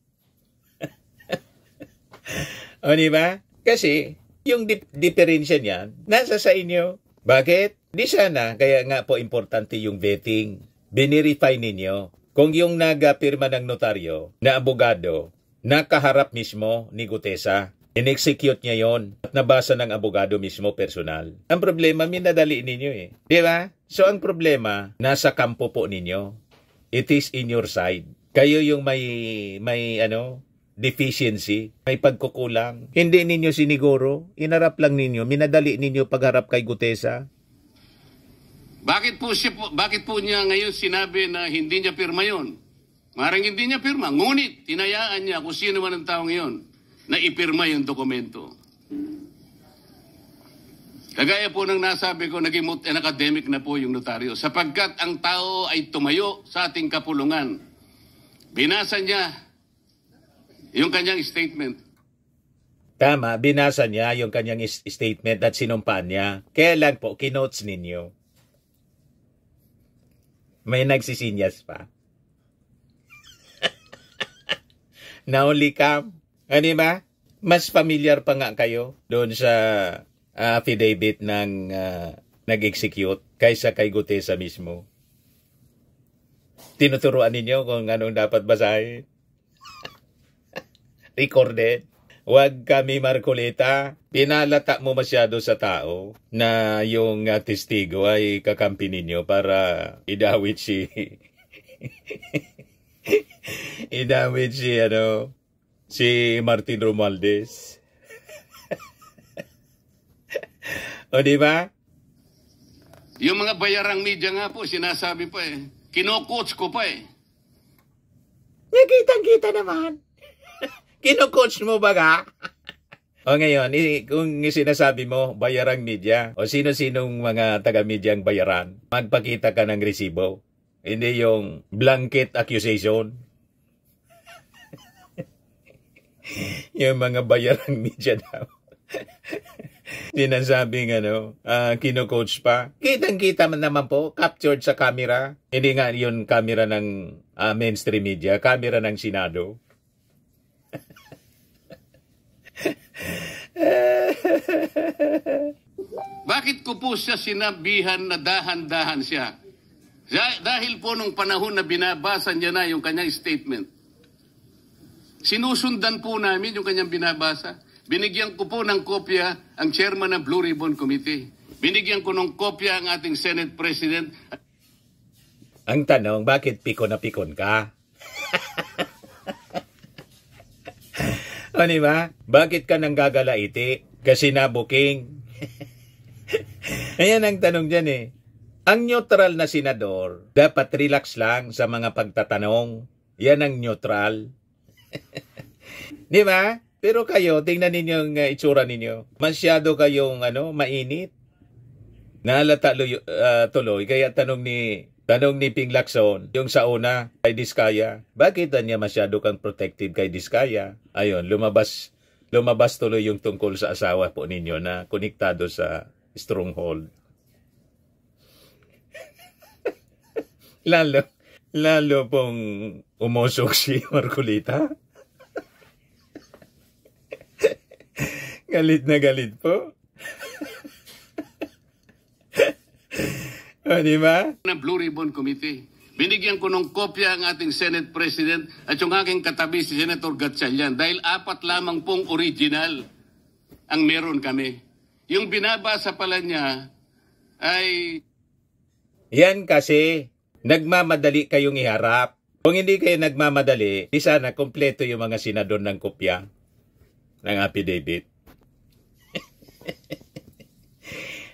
O di ba? Kasi, yung diferensya niyan, nasa sa inyo. Bakit? Di sana, kaya nga po importante yung vetting. Binirify ninyo. Kung yung nagapirma ng notaryo na abogado, nakaharap mismo ni Gutesa, in-execute niya yon at nabasa ng abogado mismo personal. Ang problema, minadali ninyo eh. Di ba? So, ang problema, nasa kampo po ninyo. It is in your side. Kayo yung may deficiency, may pagkukulang. Hindi ninyo siniguro, inarap lang ninyo, minadali ninyo pagharap kay Gutesa. Bakit po niya ngayon sinabi na hindi niya pirma yon? Marang hindi niya pirma, ngunit tinayaan niya kung sino man ang taong iyon na ipirma yung dokumento. Kagaya po ng nasabi ko, naging academic na po yung notaryo. Sapagkat ang tao ay tumayo sa ating kapulungan. Binasa niya yung kanyang statement. Tama, binasa niya yung kanyang statement at sinumpaan niya. Kaya lang po, kinotes ninyo. May nagsisinyas pa. Nauli ka. Ano ba? Mas familiar pa nga kayo doon sa affidavit ng nag-execute kaysa kay Gutesa mismo. Tinuturuan ninyo kung anong dapat basahin. Recorded. Huwag kami Marcoleta. Pinalata mo masyado sa tao na yung testigo ay kakampi ninyo para idawit si... idawit si Martin Romualdez. O di ba? Yung mga bayarang media nga po, sinasabi pa eh. Kino-coach ko pa eh. Nakitang-kita naman. Kino-coach mo ba ka? O ngayon, kung sinasabi mo, bayarang media, o sino-sinong mga taga-media ang bayaran, magpakita ka ng resibo. Hindi yung blanket accusation. Yung mga bayarang media daw. Sinasabing kino-coach pa. Kitang-kita man naman po, captured sa camera. Hindi nga yun camera ng mainstream media, camera ng Senado. Bakit ko po siya sinabihan na dahan-dahan siya? Dahil po nung panahon na binabasa niya na yung kanyang statement, sinusundan po namin yung kanyang binabasa. Binigyan ko po ng kopya ang chairman ng Blue Ribbon Committee. Binigyan ko ng kopya ang ating Senate President. Ang tanong, bakit pikon na pikon ka? O diba? Bakit ka nang gagalaiti? Kasi nabuking. Ayan ang tanong dyan eh. Ang neutral na senador, dapat relax lang sa mga pagtatanong. Yan ang neutral. Di ba? Pero kayo, tingnan ninyo ang itsura ninyo. Masyado kayong mainit. Nahalata tuloy. Kaya tanong ni Ping Lacson, yung sa una, kay Diskaya, bakit niya masyado kang protective kay Diskaya? Ayun, lumabas tuloy yung tungkol sa asawa po ninyo na konektado sa stronghold. Lalo pong umusok si Marcolita. Galit na galit po. O, diba? Ng Blue Ribbon Committee. Binigyan ko ng kopya ang ating Senate President at yung aking katabi si Senator Gatchalian dahil 4 lamang pong original ang meron kami. Yung binabasa pala niya ay... Yan kasi, nagmamadali kayong iharap. Kung hindi kayo nagmamadali, di sana kompleto yung mga senador ng kopya ng affidavit.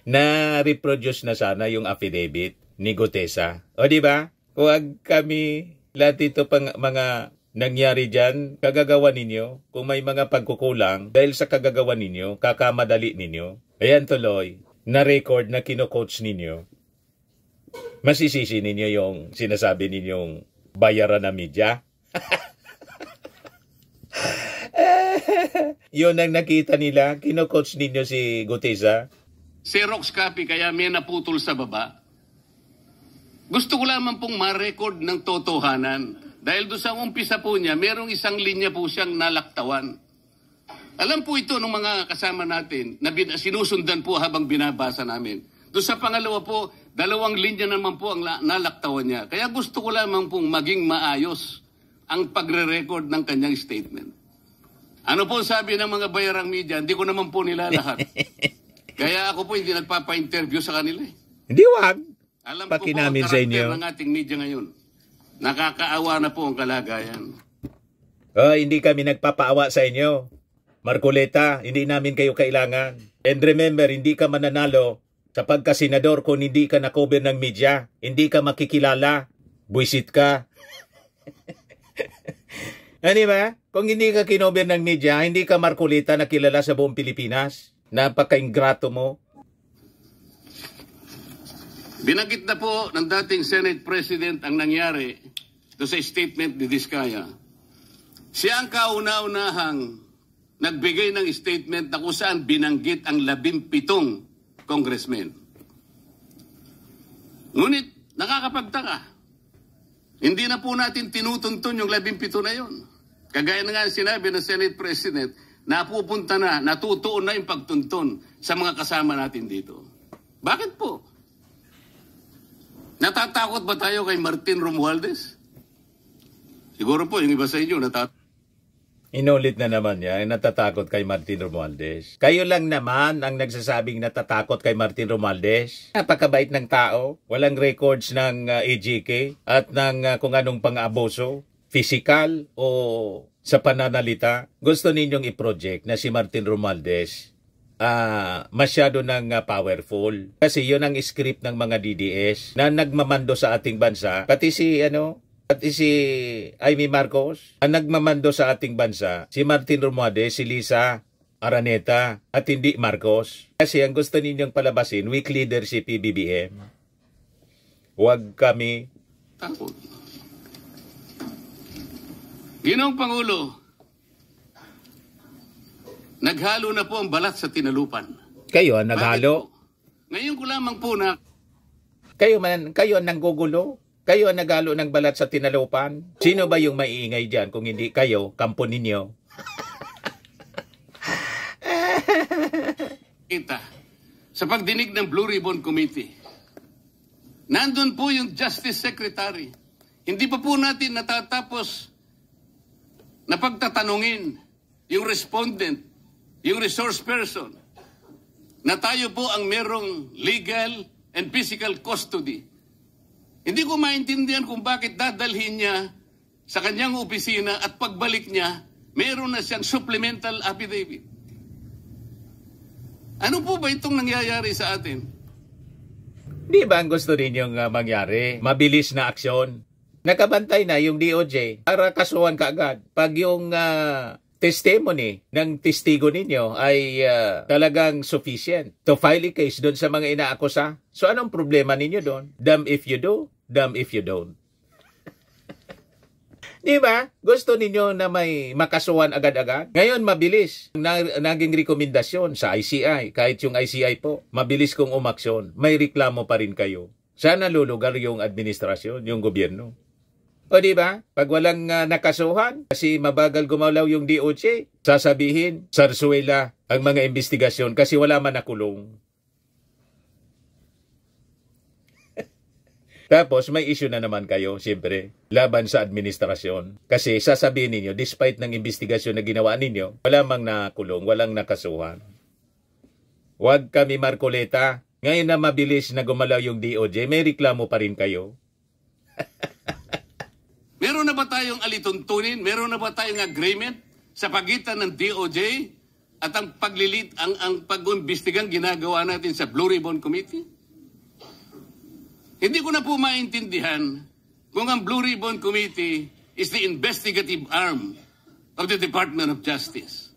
Na-reproduce na sana yung affidavit ni Gutesa. O di ba? Huwag kami lahat ito pang mga nangyari dyan, kagagawa ninyo, kung may mga pagkukulang, dahil sa kagagawa ninyo, kakamadali ninyo, ayan tuloy, na-record na kino-coach ninyo, masisisi ninyo yung sinasabi ninyong bayaran na media. Yun ang nakita nila, kino-coach ninyo si Gutesa. Xerox copy kaya may naputol sa baba. Gusto ko lamang pong ma-record ng totohanan. Dahil doon sa umpisa po niya, merong isang linya po siyang nalaktawan. Alam po ito ng mga kasama natin na sinusundan po habang binabasa namin. Doon sa pangalawa po, 2 linya naman po ang nalaktawan niya. Kaya gusto ko lamang pong maging maayos ang pagre-record ng kanyang statement. Ano po sabi ng mga bayarang media? Hindi ko naman po nila lahat. Kaya ako po hindi nagpapa-interview sa kanila. Hindi wag. Alam ko po ang Pakinamin sa inyo. karakter ng ating media ngayon. Nakakaawa na po ang kalagayan. Hindi kami nagpapaawa sa inyo. Marcoleta, hindi namin kayo kailangan. And remember, hindi ka mananalo sa pagkasenador kung hindi ka na-cover ng media. Hindi ka makikilala. Buisit ka. Ano ba? Kung hindi ka kinover ng media, hindi ka Marcoleta na kilala sa buong Pilipinas. Napaka-ingrato mo. Binanggit na po ng dating Senate President ang nangyari do sa statement ni Diskaya. Siya ang kauna-unahang nagbigay ng statement na kung saan binanggit ang 17 congressmen. Ngunit nakakapagtaka. Hindi na po natin tinutuntun yung 17 na yon. Kagaya na nga sinabi ng Senate President, napupunta na, natutuon na yung pagtuntun sa mga kasama natin dito. Bakit po? Natatakot ba tayo kay Martin Romualdez? Siguro po, yung iba sa inyo natatakot. Inulit na naman niya, natatakot kay Martin Romualdez. Kayo lang naman ang nagsasabing natatakot kay Martin Romualdez. Napakabait ng tao, walang records ng AGK at ng kung anong pang-abuso, physical o sa pananalita. Gusto ninyong i-project na si Martin Romualdez masyado ng powerful. Kasi yun ang script ng mga DDS na nagmamando sa ating bansa. Pati si Amy Marcos, ang nagmamando sa ating bansa, si Martin Romualdez, si Lisa Araneta, at hindi Marcos. Kasi ang gusto ninyong palabasin, weak leadership PBBM. Huwag kami Takot. Ginoong Pangulo, naghalo na po ang balat sa tinalupan. Kayo ang naghalo. Ngayon ko lamang po na Kayo ang nanggugulo. Kayo ang naghalo ng balat sa tinalupan. Sino ba yung maiingay dyan kung hindi kayo, kampo ninyo? kita sa pagdinig ng Blue Ribbon Committee. Nandun po yung Justice Secretary. Hindi pa po natin natatapos na pagtatanungin yung respondent, yung resource person, na tayo po ang merong legal and physical custody. Hindi ko maintindihan kung bakit dadalhin niya sa kanyang opisina at pagbalik niya, meron na siyang supplemental affidavit. Ano po ba itong nangyayari sa atin? Di ba ang gusto ninyong mangyari? Mabilis na aksyon. Nakabantay na yung DOJ para kasuhan kaagad. Pag yung testimony ng testigo ninyo ay talagang sufficient to file a case doon sa mga inaakusa. So anong problema ninyo doon? Damn if you do, damn if you don't. Di ba? Gusto ninyo na may makasuhan agad-agad? Ngayon, mabilis. Naging rekomendasyon sa ICI. Kahit yung ICI po, mabilis kong umaksyon. May reklamo pa rin kayo. Sana lulugar yung administrasyon, yung gobyerno. O di ba? Pag walang nakasuhan, kasi mabagal gumalaw yung DOJ, sasabihin, sarsuela ang mga investigasyon kasi wala man nakulong. Tapos may issue na naman kayo, siyempre, laban sa administrasyon. Kasi sasabihin ninyo, despite ng investigasyon na ginawa ninyo, wala mang nakulong, walang nakasuhan. Huwag kami Marcoleta. Ngayon na mabilis na gumalaw yung DOJ, may reklamo pa rin kayo. Meron na ba tayong alituntunin? Meron na ba tayong agreement sa pagitan ng DOJ at ang pag-imbestigang ginagawa natin sa Blue Ribbon Committee? Hindi ko na po maintindihan kung ang Blue Ribbon Committee is the investigative arm of the Department of Justice.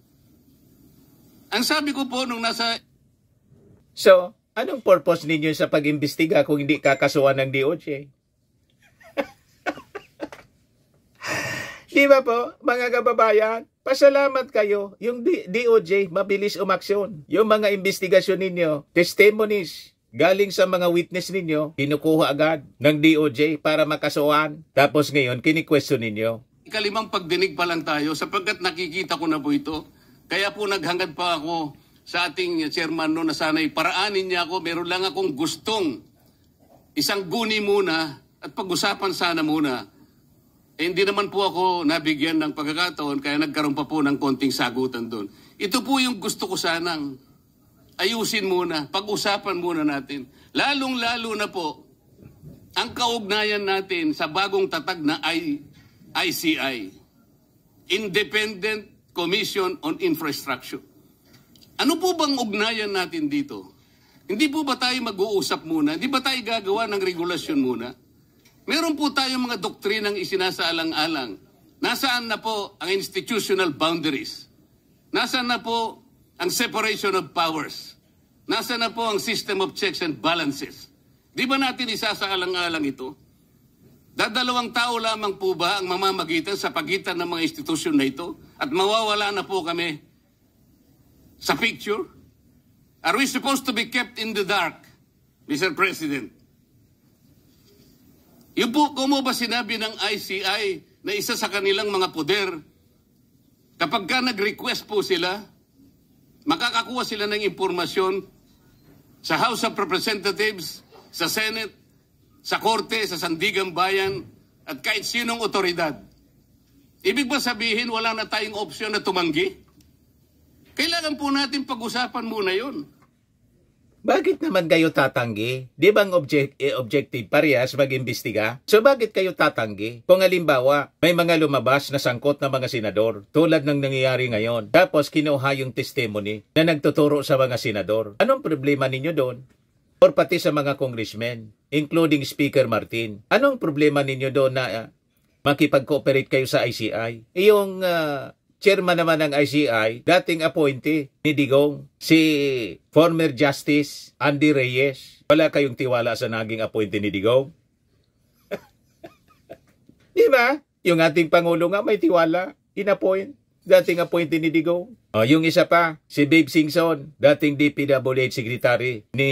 Ang sabi ko po nung nasa... So, anong purpose ninyo sa pag-imbestiga kung hindi kakasuhan ng DOJ? Di ba po, mga kababayan? Pasalamat kayo. Yung DOJ, mabilis umaksyon. Yung mga investigasyon ninyo, testimonies, galing sa mga witness ninyo, kinukuha agad ng DOJ para makasuhan. Tapos ngayon, kini-question ninyo. Ikalimang pagdinig pa lang tayo sapagkat nakikita ko na po ito. Kaya po naghangad pa ako sa ating chairman no na sana'y paraanin niya ako. Meron lang akong gustong isang guni muna at pag-usapan sana muna. Hindi naman po ako nabigyan ng pagkakataon kaya nagkaroon pa po ng konting sagutan doon. Ito po yung gusto ko sanang ayusin muna, pag-usapan muna natin. Lalong-lalo na po ang kaugnayan natin sa bagong tatag na ICI, Independent Commission on Infrastructure. Ano po bang ugnayan natin dito? Hindi po ba tayo mag-uusap muna? Hindi ba tayo gagawa ng regulasyon muna? Meron po tayong mga doktrinang isinasaalang-alang. Nasaan na po ang institutional boundaries? Nasaan na po ang separation of powers? Nasaan na po ang system of checks and balances? Di ba natin isasaalang-alang ito? Dadalawang tao lamang po ba ang mamamagitan sa pagitan ng mga institusyon na ito? At mawawala na po kami sa picture? Are we supposed to be kept in the dark, Mr. President? Yung po, kung mo ba sinabi ng ICI na isa sa kanilang mga poder, kapag ka nag-request po sila, makakakuha sila ng impormasyon sa House of Representatives, sa Senate, sa Korte, sa Sandigang Bayan, at kahit sinong otoridad. Ibig ba sabihin wala na tayong opsyon na tumanggi? Kailangan po natin pag-usapan muna yun. Bakit naman kayo tatanggi? Di bang objective parehas mag-imbestiga? So bakit kayo tatanggi? Kung halimbawa, may mga lumabas na sangkot na mga senador, tulad ng nangyayari ngayon, tapos kinuha yung testimony na nagtuturo sa mga senador. Anong problema ninyo doon? Or pati sa mga congressmen, including Speaker Martin. Anong problema ninyo doon na makipag-cooperate kayo sa ICI? Yung chairman naman ng ICI, dating appointee ni Digong, si former Justice Andy Reyes. Wala kayong tiwala sa naging appointee ni Digong? Di ba? Yung ating Pangulo nga may tiwala, inappoint, dating appointee ni Digong. O, yung isa pa, si Babe Singson, dating DPWH Secretary ni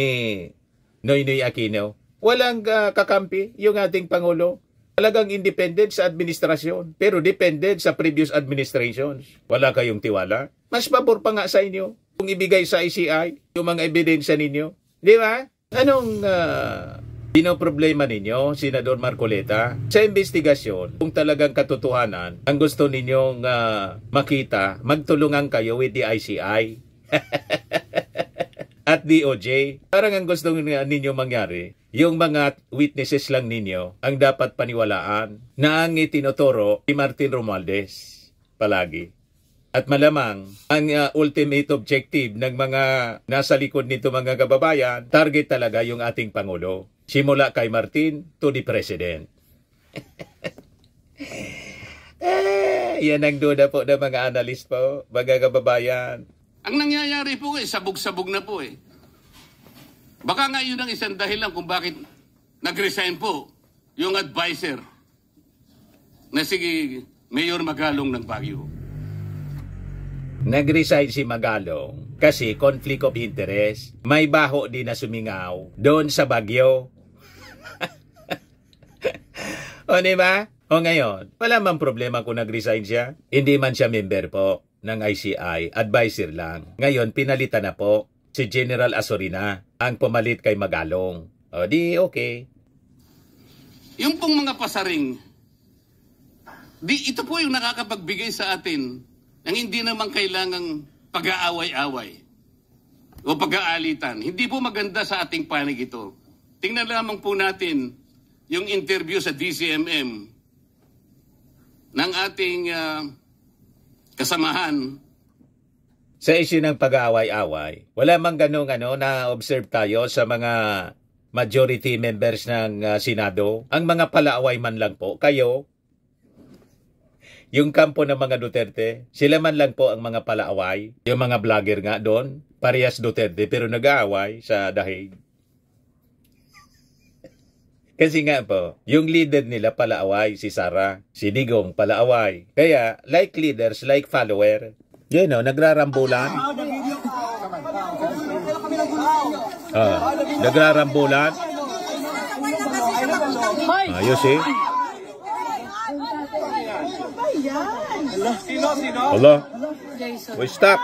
Noynoy Aquino. Walang kakampi yung ating Pangulo. Talagang independent sa administrasyon, pero dependent sa previous administrations. Wala kayong tiwala? Mas pabor pa nga sa inyo kung ibigay sa ICI yung mga ebidensya ninyo. Di ba? Anong pinoproblema ninyo, Senador Marcoleta? Sa investigasyon, kung talagang katotohanan, ang gusto ninyong makita, magtulungan kayo with the ICI at DOJ. Parang ang gusto ninyo mangyari, yung mga witnesses lang ninyo ang dapat paniwalaan na ang itinuturo ni Martin Romualdez palagi. At malamang, ang ultimate objective ng mga nasa likod nito mga kababayan, target talaga yung ating Pangulo. Simula kay Martin to the President. Yan ang duda po ng mga analyst po, mga kababayan. Ang nangyayari po sabog-sabog na po eh. Baka nga yun ang isang dahilan kung bakit nag-resign po yung advisor na si Mayor Magalong ng Baguio. Nag-resign si Magalong kasi conflict of interest. May baho din na sumingaw doon sa Baguio. O diba? O ngayon, wala man problema kung nag-resign siya. Hindi man siya member po ng ICI, advisor lang. Ngayon, pinalitan na po si General Asorina ang pumalit kay Magalong. O di okay. Yung pong mga pasaring, ito po yung nakakapagbigay sa atin ng hindi naman kailangang pag-aaway-away o pag-aalitan. Hindi po maganda sa ating panig ito. Tingnan lamang po natin yung interview sa DCMM ng ating kasamahan. Sa issue ng pag-aaway-away, wala mang ganong na-observe tayo sa mga majority members ng Senado. Ang mga palaaway man lang po, kayo, Yung kampo ng mga Duterte, sila man lang po ang mga palaaway. Yung mga vlogger nga doon, parehas Duterte pero nag-aaway sa dahig. Kasi nga po, yung leader nila palaaway, si Sara. Si Digong palaaway. Kaya, like leaders, like follower. Yan o, nagrarambulan. Nagrarambulan. Ayos eh. Sino? Hala. Wait, stop.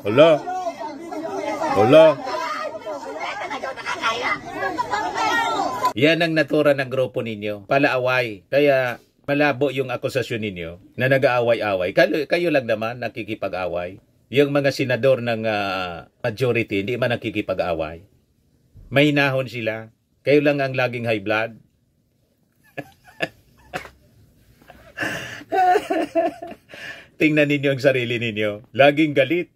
Hala. Hala. Yan ang natura ng grupo ninyo. Palaaway. Kaya malabo yung akusasyon ninyo na nag-aaway-away. Kayo lang naman nakikipag-away. Yung mga senador ng majority, hindi man nakikipag-away. May hinahon sila. Kayo lang ang laging high blood. Tingnan ninyo ang sarili ninyo. Laging galit.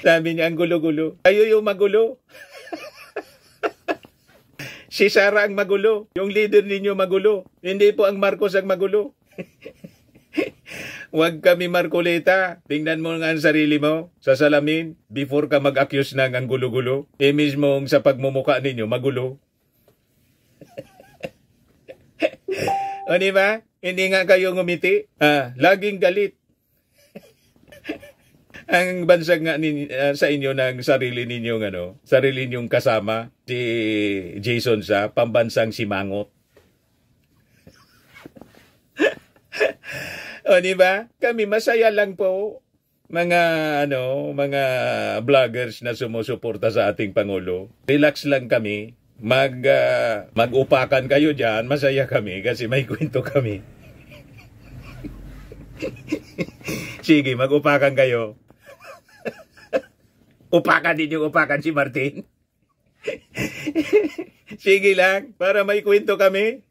Sabi niya, ang gulo-gulo. Kayo yung magulo. Si Sara ang magulo. Yung leader ninyo magulo. Hindi po ang Marcos ang magulo. Huwag kami Marcoleta. Tingnan mo nga ang sarili mo sa salamin before ka mag-accuse ng ang gulo-gulo. Mismong sa pagmumuka ninyo, magulo. O diba? Hindi nga kayo ngumiti. Laging galit. Ang bansag nga sa inyo ng sarili ninyong sarili ninyong kasama, si Jason sa pambansang simangot. O diba? Kami masaya lang po mga mga vloggers na sumusuporta sa ating Pangulo. Relax lang kami. Mag-upakan kayo diyan, masaya kami kasi may kwento kami. Sige, mag-upakan kayo. Upakan si Martin. Sige lang, para may kwento kami.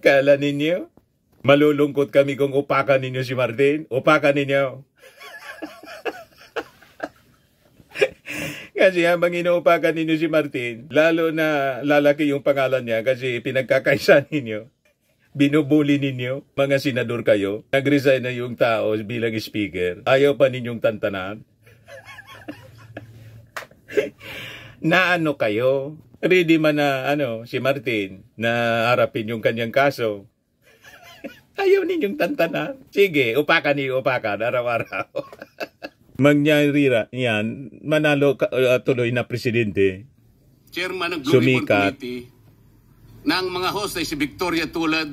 Kala ninyo, malulungkot kami kung upakan ninyo si Martin. Upakan ninyo. Kasi habang inuupakan ninyo si Martin, lalo na lalaki yung pangalan niya kasi pinagkakaisa ninyo. Binubuli ninyo, mga senador kayo. Nag-resign na yung tao bilang speaker. Ayaw pa ninyong tantanan. Na kayo? Ready man na si Martin na harapin yung kanyang kaso. Ayaw ninyong tantanan. Sige, upakan araw-araw. Mangyari yan, manalo tuloy na presidente. Chairman ng Blue Ribbon Sumikat. Committee na ang mga host ay si Victoria Tulad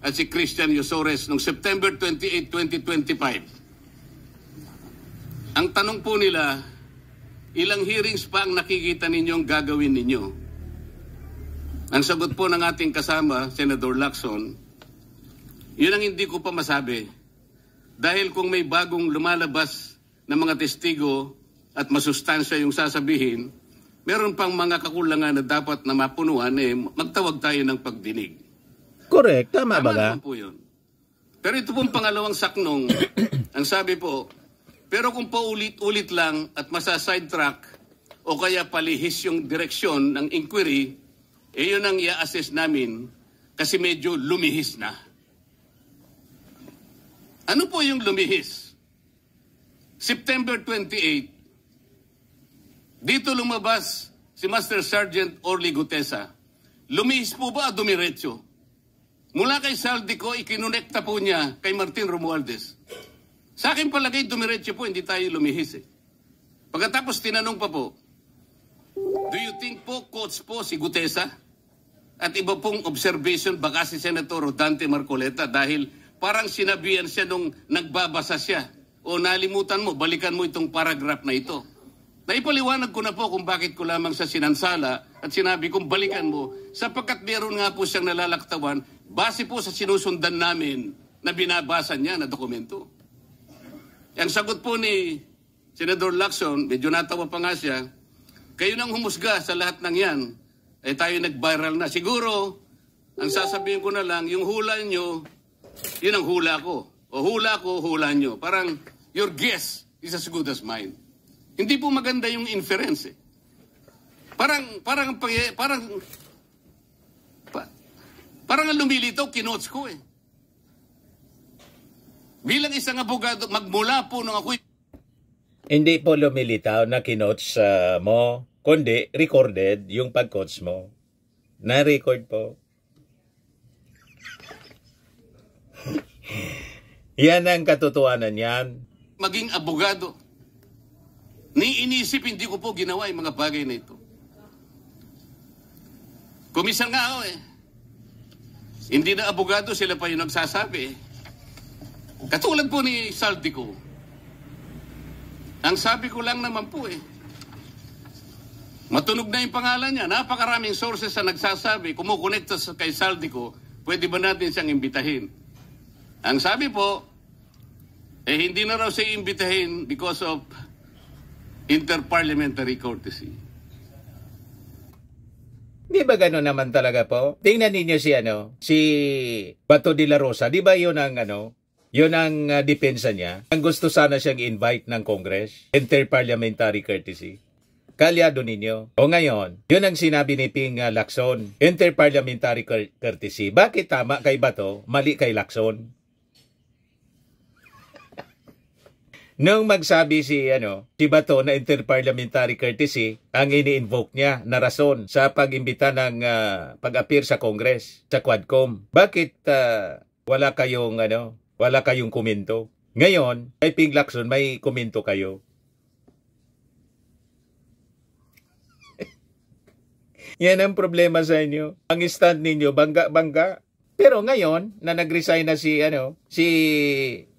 at si Christian Yosores noong September 28, 2025. Ang tanong po nila, ilang hearings pa ang nakikita ninyong gagawin ninyo? Ang sagot po ng ating kasama, Senator Lacson, yun ang hindi ko pa masabi. Dahil kung may bagong lumalabas na mga testigo at masustansya yung sasabihin, meron pang mga kakulangan na dapat na mapunuan, magtawag tayo ng pagdinig. Correct, tama ba nga? Po yun. Pero ito pong pangalawang saknong, ang sabi po, pero kung paulit-ulit lang at masa-sidetrack o kaya palihis yung direksyon ng inquiry, yun ang i-assess namin kasi medyo lumihis na. Ano po yung lumihis? September 28, dito lumabas si Master Sergeant Orly Gutesa. Lumihis po ba o dumiretso? Mula kay Saldico, ikinonekta po niya kay Martin Romualdez. Sa akin palagay, dumiretso po, hindi tayo lumihis. Pagkatapos tinanong pa po, do you think po, coach po si Gutesa? At iba pong observation, baka si Senator Dante Marcoleta dahil parang sinabihan siya nung nagbabasa siya. O nalimutan mo, balikan mo itong paragraph na ito. Naipaliwanag ko na po kung bakit ko lamang sa sinansala at sinabi kong balikan mo sapagkat meron nga po siyang nalalaktawan base po sa sinusundan namin na binabasa niya na dokumento. Ang sagot po ni Senador Lacson, medyo natawa pa nga siya, kayo nang humusga sa lahat ng yan, ay tayo nag-viral na. Siguro, ang sasabihin ko na lang, yung hula nyo, yun ang hula ko. O hula ko, hula nyo. Parang your guess is as good as mine. Hindi po maganda yung inference. Parang Parang ang lumilitaw, kinotes ko eh. Bilang isang abogado, magmula po nung ako'y Hindi po lumilitaw na kinotes mo, kundi recorded yung pag-coach mo. Na-record po. Yan ang katotohanan yan. maging abogado, inisip hindi ko po ginawa yung mga bagay na ito. Kumisan nga ako eh. Hindi na abogado, sila pa yung nagsasabi eh. Katulad po ni Saldico. Ang sabi ko lang naman po eh, matunog na yung pangalan niya. Napakaraming sources na nagsasabi, kumukonekta kay Saldico, pwede ba natin siyang imbitahin? Ang sabi po, hindi na raw siya imbitahin because of interparliamentary courtesy. Di ba gano'n naman talaga po? Tingnan ninyo si Bato de la Rosa. Di ba yun ang yun ang depensa niya? Ang gusto sana siyang invite ng Congress, interparliamentary courtesy. Kalyado ninyo. O ngayon, yun ang sinabi ni Ping Lacson, interparliamentary courtesy. Bakit tama kay Bato, mali kay Lacson? Nung magsabi si Bato na interparliamentary courtesy, ang ini-invoke niya na rason sa pag-imbita ng pag-appear sa Congress, sa Quadcom. Bakit wala kayong komento? Ngayon, kay Ping Lacson may komento kayo. Yan ang problema sa inyo. Ang stand ninyo, bangga-bangga. Pero ngayon, na nag-resign na si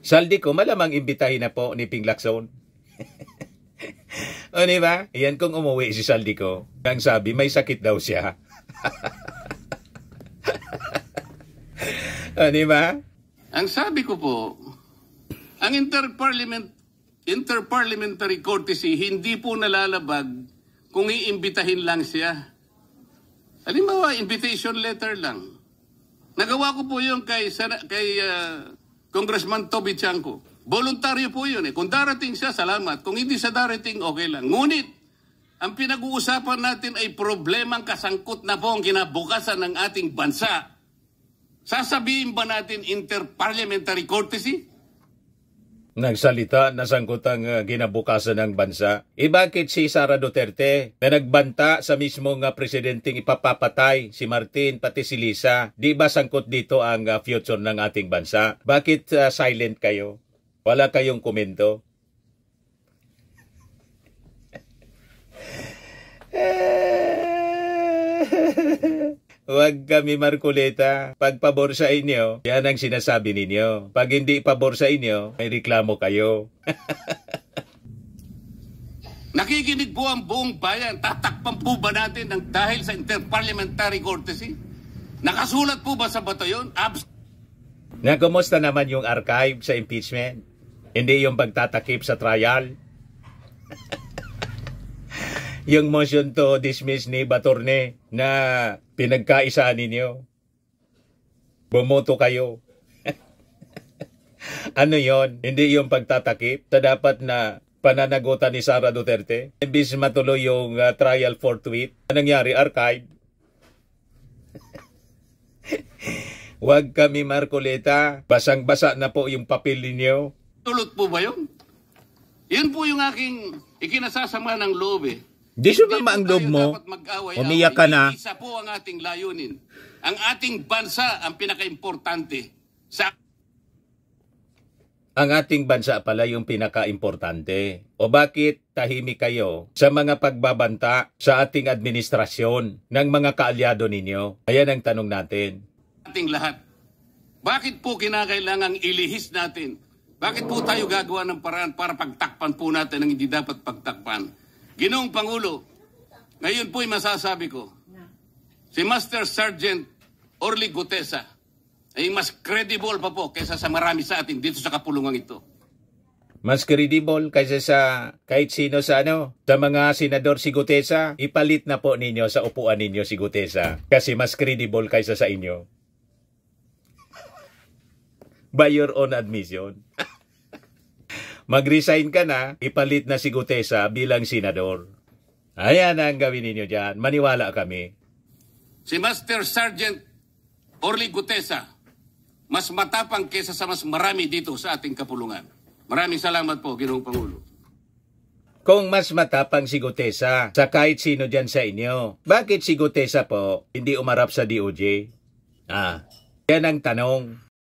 Saldico, malamang imbitahin na po ni Ping Lacson. O diba? Yan kung umuwi si Saldico. Ang sabi, may sakit daw siya. O diba? Ang sabi ko po, ang interparliamentary courtesy hindi po nalalabag kung iimbitahin lang siya. Halimbawa, invitation letter lang. Nagawa ko po yun kay Congressman Toby Chanco. Voluntaryo po yun eh. Kung darating siya, salamat. Kung hindi siya darating, okay lang. Ngunit, ang pinag-uusapan natin ay problemang kasangkot na po ang kinabukasan ng ating bansa. Sasabihin ba natin interparliamentary courtesy? Nagsalita na sangkot ang ginabukasan ng bansa. Bakit si Sara Duterte na nagbanta sa mismong presidenteng ipapapatay si Martin pati si Lisa, di ba sangkot dito ang future ng ating bansa? Bakit silent kayo? Wala kayong komento? Huwag kami Marcoleta. Pag pabor sa inyo, yan ang sinasabi ninyo. Pag hindi pabor sa inyo, may reklamo kayo. Nakikinig po ang buong bayan. Tatakpan po ba natin dahil sa interparliamentary courtesy? Nakasulat po ba sa bato yun? Kumusta naman yung archive sa impeachment? Hindi yung pagtatakip sa trial? Yung motion to dismiss ni Batorne na pinagkaisaan ninyo. Bumoto kayo. Ano yon? Hindi yung pagtatakip sa dapat na pananagutan ni Sara Duterte. Imbis matuloy yung trial forthwith. Anong nangyari? Archive. Huwag kami Marcoleta. Basang-basa na po yung papel ninyo. Tulot po ba yun? Yun po yung aking ikinasasama ng loob eh. Di sumama ang loob mo. Umiyak ka na. Isa po ang ating layunin. Ang ating bansa ang pinaka-importante. Ang ating bansa pala yung pinaka-importante. O bakit tahimik kayo sa mga pagbabanta sa ating administrasyon ng mga kaalyado ninyo? Ayan ang tanong natin. Ating lahat. Bakit po kinakailangang ilihis natin? Bakit po tayo gagawa ng paraan para pagtakpan po natin ang hindi dapat pagtakpan? Ginoong Pangulo, ngayon po'y masasabi ko, si Master Sergeant Orly Gutesa ay mas credible pa po kaysa sa marami sa atin dito sa kapulungan ito. Mas credible kaysa sa kahit sino sa sa mga senador si Gutesa, ipalit na po ninyo sa upuan ninyo si Gutesa kasi mas credible kaysa sa inyo. By your own admission. Mag-resign ka na, ipalit na si Gutesa bilang senador. Ayan ang gawin ninyo dyan. Maniwala kami. Si Master Sergeant Orly Gutesa, mas matapang kesa sa mas marami dito sa ating kapulungan. Maraming salamat po, Ginoong Pangulo. Kung mas matapang si Gutesa sa kahit sino dyan sa inyo, bakit si Gutesa po hindi umarap sa DOJ? Yan ang tanong.